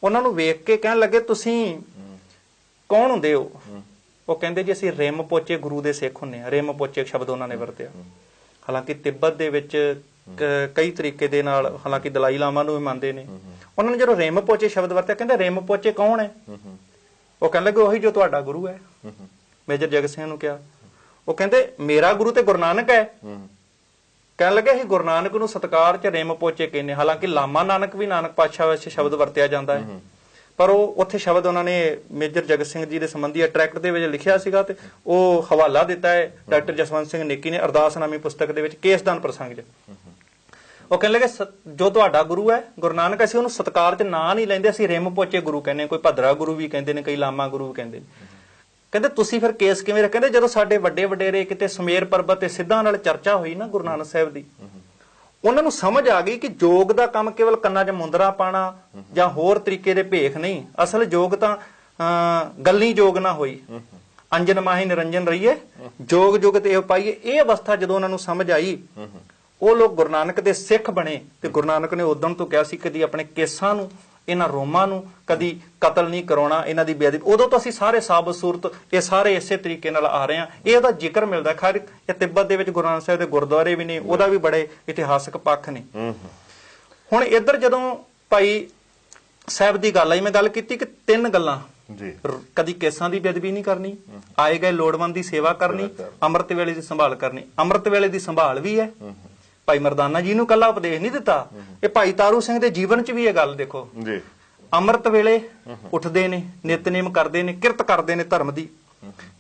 ਉਹਨਾਂ ਨੂੰ ਵੇਖ ਕੇ ਕਹਿਣ ਲੱਗੇ, ਤੁਸੀਂ ਕੌਣ ਹੁੰਦੇ ਉਹ ਕਹਿੰਦੇ ਜੀ ਅਸੀਂ ਰਿਮ ਪੋਚੇ ਗੁਰੂ ਦੇ ਸਿੱਖ ਹੁੰਨੇ ਆ। ਰਿਮ ਪੋਚੇ ਸ਼ਬਦ ਉਹਨਾਂ ਨੇ ਵਰਤਿਆ। ਹਾਲਾਂਕਿ ਤਿੱਬਤ ਦੇ ਵਿੱਚ ਕਈ ਤਰੀਕੇ ਦੇ ਨਾਲ, ਹਾਲਾਂਕਿ ਦਲਾਈ ਲਾਮਾ ਨੂੰ ਵੀ ਮੰਨਦੇ ਨੇ, ਉਹਨਾਂ ਨੇ ਜਦੋਂ ਰਿਮ ਪੋਚੇ ਸ਼ਬਦ ਵਰਤਿਆ ਕਹਿੰਦੇ ਰਿਮ ਪੋਚੇ ਕੌਣ ਹੈ? ਉਹ ਕਹਿਣ ਲੱਗੇ ਉਹੀ ਜੋ ਤੁਹਾਡਾ ਗੁਰੂ ਹੈ। ਮੇਜਰ ਜਗਤ ਸਿੰਘ ਨੂੰ ਕਿਹਾ, ਉਹ ਕਹਿੰਦੇ ਮੇਰਾ ਗੁਰੂ ਤੇ ਗੁਰੂ ਨਾਨਕ ਹੈ। ਕਹਿਣ ਲੱਗੇ ਅਸੀਂ ਗੁਰੂ ਨਾਨਕ ਨੂੰ ਸਤਿਕਾਰ ਚ ਰਿਮ ਪੋਚੇ ਕਹਿੰਦੇ। ਹਾਲਾਂਕਿ ਲਾਮਾ ਨਾਨਕ ਵੀ ਨਾਨਕ ਪਾਤਸ਼ਾਹ ਵਿੱਚ ਸ਼ਬਦ ਵਰਤਿਆ ਜਾਂਦਾ ਹੈ, ਪਰ ਉਹ ਉੱਥੇ ਸ਼ਬਦ ਉਹਨਾਂ ਨੇ ਮੇਜਰ ਜਗਤ ਸਿੰਘ ਜੀ ਦੇ ਸੰਬੰਧੀ ਟਰੈਕਟ ਦੇ ਵਿੱਚ ਲਿਖਿਆ ਸੀਗਾ ਤੇ ਉਹ ਹਵਾਲਾ ਦਿੱਤਾ ਹੈ ਡਾਕਟਰ ਜਸਵੰਤ ਸਿੰਘ ਨੇਕੀ ਨੇ ਅਰਦਾਸਨਾਮੀ ਪੁਸਤਕ ਦੇ ਵਿੱਚ ਕੇਸਦਾਨ ਪ੍ਰਸੰਗ 'ਚ। ਉਹ ਕਹਿਣ ਲੱਗੇ ਜੋ ਤੁਹਾਡਾ ਗੁਰੂ ਹੈ ਗੁਰੂ ਨਾਨਕ, ਅਸੀਂ ਉਹਨੂੰ ਸਤਿਕਾਰ 'ਚ ਨਾਂ ਨਹੀਂ ਲੈਂਦੇ, ਅਸੀਂ ਰਿਮ ਪੋਚੇ ਗੁਰੂ ਕਹਿੰਦੇ। ਕੋਈ ਭਦਰਾ ਗੁਰੂ ਵੀ ਕਹਿੰਦੇ ਨੇ, ਕਈ ਲਾਮਾ ਗੁਰੂ ਵੀ ਕਹਿੰਦੇ ਨੇ। ਕਹਿੰਦੇ ਤੁਸੀਂ ਫਿਰ ਕੇਸ ਕਿਵੇਂ ਰੱਖਦੇ? ਜਦੋਂ ਸਾਡੇ ਵੱਡੇ ਵਡੇਰੇ ਕਿਤੇ ਸੁਮੇਰ ਪਰਬਤ ਤੇ ਸਿੱਧਾਂ ਨਾਲ ਚਰਚਾ ਹੋਈ ਨਾ ਗੁਰੂ ਨਾਨਕ ਸਾਹਿਬ ਦੀ, ਉਹਨਾਂ ਨੂੰ ਸਮਝ ਆ ਗਈ ਕਿ ਯੋਗ ਦਾ ਕੰਮ ਕੇਵਲ ਕੰਨਾਂ 'ਚ ਮੁੰਦਰਾ ਪਾਣਾ ਜਾਂ ਹੋਰ ਤਰੀਕੇ ਦੇ ਭੇਖ ਨਹੀਂ। ਅਸਲ ਯੋਗ ਤਾਂ ਗੱਲੀ ਯੋਗ ਨਾ ਹੋਈ, ਅੰਜਨ ਮਾਹੀ ਨਿਰੰਜਨ ਰਹੀਏ, ਜੋਗ ਜੁਗ ਤੇ ਇਹ ਪਾਈਏ। ਇਹ ਅਵਸਥਾ ਜਦੋਂ ਉਹਨਾਂ ਨੂੰ ਸਮਝ ਆਈ, ਉਹ ਲੋਕ ਗੁਰੂ ਨਾਨਕ ਦੇ ਸਿੱਖ ਬਣੇ। ਤੇ ਗੁਰੂ ਨਾਨਕ ਨੇ ਉਦੋਂ ਤੋਂ ਕਿਹਾ ਸੀ ਕਦੀ ਆਪਣੇ ਕੇਸਾਂ ਨੂੰ, ਇਹਨਾਂ ਰੋਮਾਂ ਨੂੰ ਕਦੀ ਕਤਲ ਨਹੀਂ ਕਰਾਉਣਾ, ਇਹਨਾਂ ਦੀ ਬੇਅਦਬੀ। ਉਦੋਂ ਤੋਂ ਅਸੀਂ ਸਾਰੇ ਸਾਬਤ ਸੂਰਤ ਇਹ ਸਾਰੇ ਇਸੇ ਤਰੀਕੇ ਨਾਲ ਆ ਰਹੇ ਹਾਂ। ਇਹ ਉਹਦਾ ਜ਼ਿਕਰ ਮਿਲਦਾ। ਖੈਰ ਇਹ ਤਿੱਬਤ ਦੇ ਵਿੱਚ ਗੁਰੂ ਨਾਨਕ ਸਾਹਿਬ ਦੇ ਗੁਰਦੁਆਰੇ ਵੀ ਨੇ, ਉਹਦਾ ਵੀ ਬੜੇ ਇਤਿਹਾਸਕ ਪੱਖ ਨੇ। ਹੁਣ ਇੱਧਰ ਜਦੋਂ ਭਾਈ ਸਾਹਿਬ ਦੀ ਗੱਲ ਆਈ, ਮੈਂ ਗੱਲ ਕੀਤੀ ਕਿ 3 ਗੱਲਾਂ ਜੀ, ਕਦੀ ਕੇਸਾਂ ਦੀ ਬੇਅਦਬੀ ਨਹੀਂ ਕਰਨੀ, ਆਏ ਗਏ ਲੋੜਵੰਦ ਦੀ ਸੇਵਾ ਕਰਨੀ, ਅੰਮ੍ਰਿਤ ਵੇਲੇ ਦੀ ਸੰਭਾਲ ਕਰਨੀ। ਅੰਮ੍ਰਿਤ ਵੇਲੇ ਦੀ ਸੰਭਾਲ ਵੀ ਹੈ, ਭਾਈ ਮਰਦਾਨਾ ਜੀ ਨੂੰ ਕੱਲਾ ਉਪਦੇਸ਼ ਨਹੀਂ ਦਿੱਤਾ, ਇਹ ਭਾਈ ਤਾਰੂ ਸਿੰਘ ਦੇ ਜੀਵਨ 'ਚ ਵੀ ਇਹ ਗੱਲ ਦੇਖੋ ਜੀ। ਅੰਮ੍ਰਿਤ ਵੇਲੇ ਉੱਠਦੇ ਨੇ, ਨਿਤਨੇਮ ਕਰਦੇ ਨੇ, ਕਿਰਤ ਕਰਦੇ ਨੇ ਧਰਮ ਦੀ।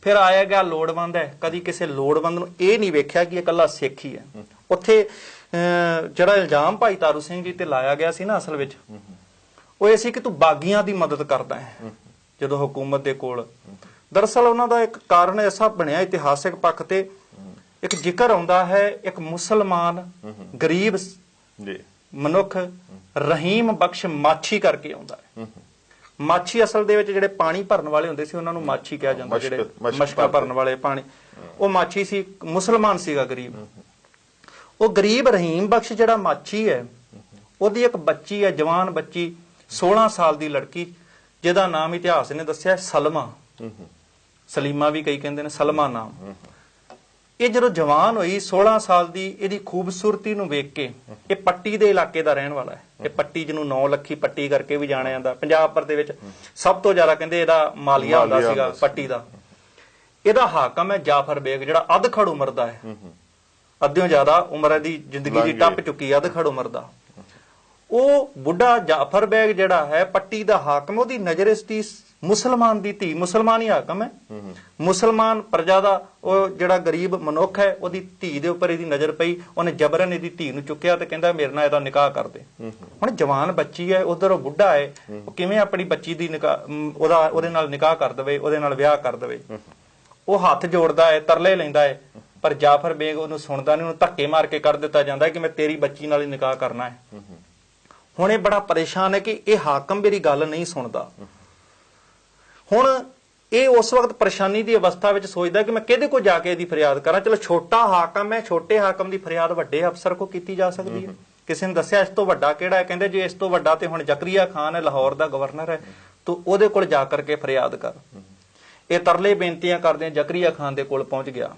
ਫਿਰ ਆਇਆ ਗਿਆ ਲੋੜਵੰਦ ਹੈ, ਕਦੀ ਕਿਸੇ ਲੋੜਵੰਦ ਨੂੰ ਇਹ ਨਹੀਂ ਵੇਖਿਆ ਕਿ ਇਹ ਕੱਲਾ ਸਿੱਖ ਹੀ ਹੈ। ਉੱਥੇ ਜਿਹੜਾ ਇਲਜ਼ਾਮ ਭਾਈ ਤਾਰੂ ਸਿੰਘ ਜੀ ਤੇ ਲਾਇਆ ਗਿਆ ਸੀ ਨਾ, ਅਸਲ ਵਿੱਚ ਉਹ ਇਹ ਸੀ ਕਿ ਤੂੰ ਬਾਗੀਆਂ ਦੀ ਮਦਦ ਕਰਦਾ ਹੈ ਜਦੋਂ ਹਕੂਮਤ ਦੇ ਕੋਲ। ਦਰਅਸਲ ਉਹਨਾਂ ਦਾ ਇੱਕ ਕਾਰਨ ਐਸਾ ਬਣਿਆ ਇਤਿਹਾਸਿਕ ਪੱਖ ਤੇ, ਇੱਕ ਜ਼ਿਕਰ ਆਉਂਦਾ ਹੈ ਇੱਕ ਮੁਸਲਮਾਨ ਗਰੀਬ ਮਨੁੱਖ ਰਹੀਮ ਬਖਸ਼ ਮਾਛੀ ਕਰਕੇ ਆਉਂਦਾ ਹੈ। ਮਾਛੀ ਅਸਲ ਦੇ ਵਿੱਚ ਜਿਹੜੇ ਪਾਣੀ ਭਰਨ ਵਾਲੇ ਹੁੰਦੇ ਸੀ ਉਹਨਾਂ ਨੂੰ ਮਾਛੀ ਕਿਹਾ ਜਾਂਦਾ, ਜਿਹੜੇ ਮਸ਼ਕਾਂ ਭਰਨ ਵਾਲੇ ਪਾਣੀ, ਉਹ ਮਾਛੀ ਸੀ, ਮੁਸਲਮਾਨ ਸੀਗਾ ਗਰੀਬ। ਉਹ ਗਰੀਬ ਰਹੀਮ ਬਖਸ਼ ਜਿਹੜਾ ਮਾਛੀ ਹੈ, ਉਹਦੀ ਇੱਕ ਬੱਚੀ ਹੈ, ਜਵਾਨ ਬੱਚੀ, 16 ਸਾਲ ਦੀ ਲੜਕੀ, ਜਿਹਦਾ ਨਾਮ ਇਤਿਹਾਸ ਨੇ ਦੱਸਿਆ ਸਲਮਾ, ਸਲੀਮਾ ਵੀ ਕਈ ਕਹਿੰਦੇ ਨੇ, ਸਲਮਾ ਨਾਮ। ਇਹ ਜਦੋਂ ਜਵਾਨ ਹੋਈ 16 ਸਾਲ ਦੀ, ਇਹਦੀ ਖੂਬਸੂਰਤੀ ਨੂੰ ਵੇਖ ਕੇ, ਇਹ ਪੱਟੀ ਦੇ ਇਲਾਕੇ ਦਾ ਰਹਿਣ ਵਾਲਾ ਹੈ। ਇਹ ਪੱਟੀ ਜਿਹਨੂੰ 9 ਲੱਖੀ ਪੱਟੀ ਕਰਕੇ ਵੀ ਜਾਣਿਆ ਜਾਂਦਾ, ਪੰਜਾਬ ਪਰ ਦੇ ਵਿੱਚ ਸਭ ਤੋਂ ਜ਼ਿਆਦਾ ਕਹਿੰਦੇ ਇਹਦਾ ਮਾਲੀਆ ਹੁੰਦਾ ਸੀਗਾ ਪੱਟੀ ਦਾ। ਇਹਦਾ ਹਾਕਮ ਹੈ ਜਾਫਰ ਬੇਗ, ਜਿਹੜਾ ਅਧਖੜ ਉਮਰ ਦਾ ਹੈ, ਅੱਧਿਓਂ ਜ਼ਿਆਦਾ ਉਮਰ ਦੀ ਜ਼ਿੰਦਗੀ ਦੀ ਟੱਪ ਚੁੱਕੀ, ਅਧਖੜ ਉਮਰ ਦਾ। ਉਹ ਬੁੱਢਾ ਜਾਫਰ ਬੇਗ ਜਿਹੜਾ ਹੈ ਪੱਟੀ ਦਾ ਹਾਕਮ, ਉਹਦੀ ਨਜ਼ਰ ਇਸ ਦੀ ਮੁਸਲਮਾਨ ਦੀ ਧੀ, ਮੁਸਲਮਾਨ ਹੀ ਹਾਕਮ ਹੈ, ਮੁਸਲਮਾਨ ਪ੍ਰਜਾ ਦਾ ਉਹ ਜਿਹੜਾ ਗਰੀਬ ਮਨੁੱਖ ਹੈ, ਉਹਦੀ ਧੀ ਦੇ ਉੱਪਰ ਇਹਦੀ ਨਜ਼ਰ ਪਈ। ਉਹਨੇ ਜਬਰਨ ਇਹਦੀ ਧੀ ਨੂੰ ਚੁੱਕਿਆ ਤੇ ਕਹਿੰਦਾ ਮੇਰੇ ਨਾਲ ਇਹਦਾ ਨਿਕਾਹ ਕਰ ਦੇ। ਹੁਣ ਜਵਾਨ ਬੱਚੀ ਹੈ, ਉਧਰ ਉਹ ਬੁੱਢਾ ਹੈ, ਉਹ ਕਿਵੇਂ ਆਪਣੀ ਬੱਚੀ ਦੀ ਉਹਦੇ ਨਾਲ ਨਿਕਾਹ ਕਰ ਦੇਵੇ, ਉਹਦੇ ਨਾਲ ਵਿਆਹ ਕਰ ਦੇਵੇ। ਉਹ ਹੱਥ ਜੋੜਦਾ ਹੈ, ਤਰਲੇ ਲੈਂਦਾ ਹੈ, ਪਰ ਜਾਫਰ ਬੇਗ ਉਹਨੂੰ ਸੁਣਦਾ ਨਹੀਂ, ਉਹਨੂੰ ਧੱਕੇ ਮਾਰ ਕੇ ਕਰ ਦਿੱਤਾ ਜਾਂਦਾ ਕਿ ਮੈਂ ਤੇਰੀ ਬੱਚੀ ਨਾਲ ਹੀ ਨਿਕਾਹ ਕਰਨਾ ਹੈ। ਹੁਣ ਇਹ ਬੜਾ ਪਰੇਸ਼ਾਨ ਹੈ ਕਿ ਇਹ ਹਾਕਮ ਮੇਰੀ ਗੱਲ ਨਹੀਂ ਸੁਣਦਾ। ਹੁਣ ਇਹ ਉਸ ਵਕਤ ਪਰੇਸ਼ਾਨੀ ਦੀ ਅਵਸਥਾ ਵਿੱਚ ਸੋਚਦਾ ਕਿ ਮੈਂ ਕਿਹਦੇ ਕੋਲ ਜਾ ਕੇ ਇਹਦੀ ਫਰਿਆਦ ਕਰਾਂ। ਚਲੋ ਛੋਟਾ ਹਾਕਮ ਹੈ, ਛੋਟੇ ਹਾਕਮ ਦੀ ਫਰਿਆਦ ਵੱਡੇ ਅਫਸਰ ਕੋਲ ਕੀਤੀ ਜਾ ਸਕਦੀ ਹੈ। ਕਿਸੇ ਨੇ ਦੱਸਿਆ ਇਸ ਤੋਂ ਵੱਡਾ ਕਿਹੜਾ ਹੈ, ਕਹਿੰਦੇ ਜੇ ਇਸ ਤੋਂ ਵੱਡਾ ਤੇ ਹੁਣ ਜ਼ਕਰੀਆ ਖਾਨ ਹੈ, ਲਾਹੌਰ ਦਾ ਗਵਰਨਰ ਹੈ, ਤੂੰ ਉਹਦੇ ਕੋਲ ਜਾ ਕਰਕੇ ਫਰਿਆਦ ਕਰ। ਇਹ ਤਰਲੇ ਬੇਨਤੀਆਂ ਕਰਦੇ ਜ਼ਕਰੀਆ ਖਾਨ ਦੇ ਕੋਲ ਪਹੁੰਚ ਗਿਆ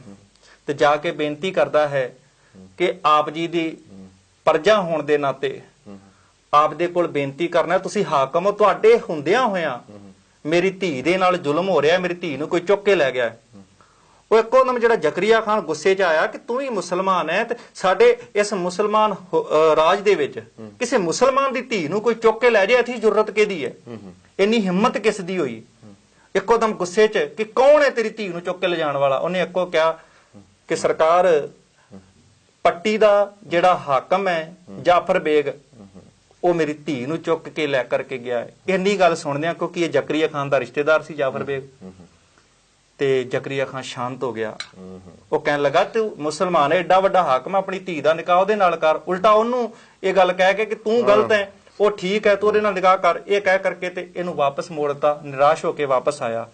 ਤੇ ਜਾ ਕੇ ਬੇਨਤੀ ਕਰਦਾ ਹੈ ਕਿ ਆਪ ਜੀ ਦੀ ਪਰਜਾ ਹੋਣ ਦੇ ਨਾਤੇ ਆਪ ਦੇ ਕੋਲ ਬੇਨਤੀ ਕਰਨਾ, ਤੁਸੀਂ ਹਾਕਮ ਹੋ, ਤੁਹਾਡੇ ਹੁੰਦਿਆਂ ਹੋਇਆਂ ਮੇਰੀ ਧੀ ਦੇ ਨਾਲ ਜ਼ੁਲਮ ਹੋ ਰਿਹਾ, ਮੇਰੀ ਧੀ ਨੂੰ ਕੋਈ ਚੁੱਕ ਕੇ ਲੈ ਗਿਆ। ਉਹ ਇੱਕੋ ਦਮ ਜਿਹੜਾ ਜ਼ਕਰੀਆ ਖਾਨ ਗੁੱਸੇ 'ਚ ਆਇਆ ਕਿ ਤੂੰ ਵੀ ਮੁਸਲਮਾਨ ਹੈ ਤੇ ਸਾਡੇ ਇਸ ਮੁਸਲਮਾਨ ਰਾਜ ਦੇ ਵਿੱਚ ਕਿਸੇ ਮੁਸਲਮਾਨ ਦੀ ਧੀ ਨੂੰ ਕੋਈ ਚੁੱਕ ਕੇ ਲੈ ਜਾਏ, ਇੱਥੇ ਜ਼ਰੂਰਤ ਕਿਹਦੀ ਹੈ, ਇੰਨੀ ਹਿੰਮਤ ਕਿਸ ਦੀ ਹੋਈ। ਇੱਕੋ ਦਮ ਗੁੱਸੇ 'ਚ ਕਿ ਕੌਣ ਹੈ ਤੇਰੀ ਧੀ ਨੂੰ ਚੁੱਕ ਕੇ ਲਿਜਾਣ ਵਾਲਾ। ਉਹਨੇ ਇੱਕੋ ਕਿਹਾ ਕਿ ਸਰਕਾਰ, ਪੱਟੀ ਦਾ ਜਿਹੜਾ ਹਾਕਮ ਹੈ ਜਾਫਰ ਬੇਗ, ਉਹ ਮੇਰੀ ਧੀ ਨੂੰ ਚੁੱਕ ਕੇ ਲੈ ਕਰਕੇ ਗਿਆ ਹੈ। ਇੰਨੀ ਗੱਲ ਸੁਣਦੇ ਆ, ਕਿਉਂਕਿ ਇਹ ਜ਼ਕਰੀਆ ਖਾਨ ਦਾ ਰਿਸ਼ਤੇਦਾਰ ਸੀ ਜਾਫਰ ਬੇਗ। ਤੇ ਜ਼ਕਰੀਆ ਖਾਨ ਸ਼ਾਂਤ ਹੋ ਗਿਆ। ਉਹ ਕਹਿਣ ਲੱਗਾ ਤੂੰ ਮੁਸਲਮਾਨ ਹੈ, ਏਡਾ ਵੱਡਾ ਹਾਕਮ, ਆਪਣੀ ਧੀ ਦਾ ਨਿਕਾਹ ਉਹਦੇ ਨਾਲ ਕਰ। ਉਲਟਾ ਉਹਨੂੰ ਇਹ ਗੱਲ ਕਹਿ ਕੇ ਕਿ ਤੂੰ ਗਲਤ ਹੈ, ਉਹ ਠੀਕ ਹੈ, ਤੂੰ ਉਹਦੇ ਨਾਲ ਨਿਕਾਹ ਕਰ। ਇਹ ਕਹਿ ਕਰਕੇ ਤੇ ਇਹਨੂੰ ਵਾਪਸ ਮੋੜਤਾ, ਨਿਰਾਸ਼ ਹੋ ਕੇ ਵਾਪਸ ਆਇਆ।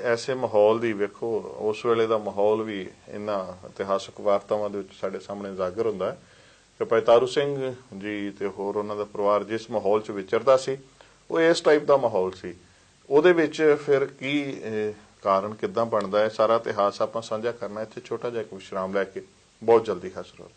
ਐਸੇ ਮਾਹੌਲ ਦੀ ਵੇਖੋ, ਉਸ ਵੇਲੇ ਦਾ ਮਾਹੌਲ ਵੀ ਇਹਨਾਂ ਇਤਿਹਾਸਕ ਵਾਰਤਾਵਾਂ ਦੇ ਵਿੱਚ ਸਾਡੇ ਸਾਹਮਣੇ ਜ਼ਾਗਰ ਹੁੰਦਾ ਹੈ ਕਿ ਭਾਈ ਤਾਰੂ ਸਿੰਘ ਜੀ ਤੇ ਹੋਰ ਉਹਨਾਂ ਦਾ ਪਰਿਵਾਰ ਜਿਸ ਮਾਹੌਲ 'ਚ ਵਿਚਰਦਾ ਸੀ, ਉਹ ਇਸ ਟਾਈਪ ਦਾ ਮਾਹੌਲ ਸੀ। ਉਹਦੇ ਵਿੱਚ ਫਿਰ ਕੀ ਕਾਰਨ ਕਿੱਦਾਂ ਬਣਦਾ ਹੈ, ਸਾਰਾ ਇਤਿਹਾਸ ਆਪਾਂ ਸਾਂਝਾ ਕਰਨਾ। ਇੱਥੇ ਛੋਟਾ ਜਿਹਾ ਇੱਕ ਵਿਸ਼ਰਾਮ ਲੈ ਕੇ ਬਹੁਤ ਜਲਦੀ ਹਾਜ਼ਰ ਹੋ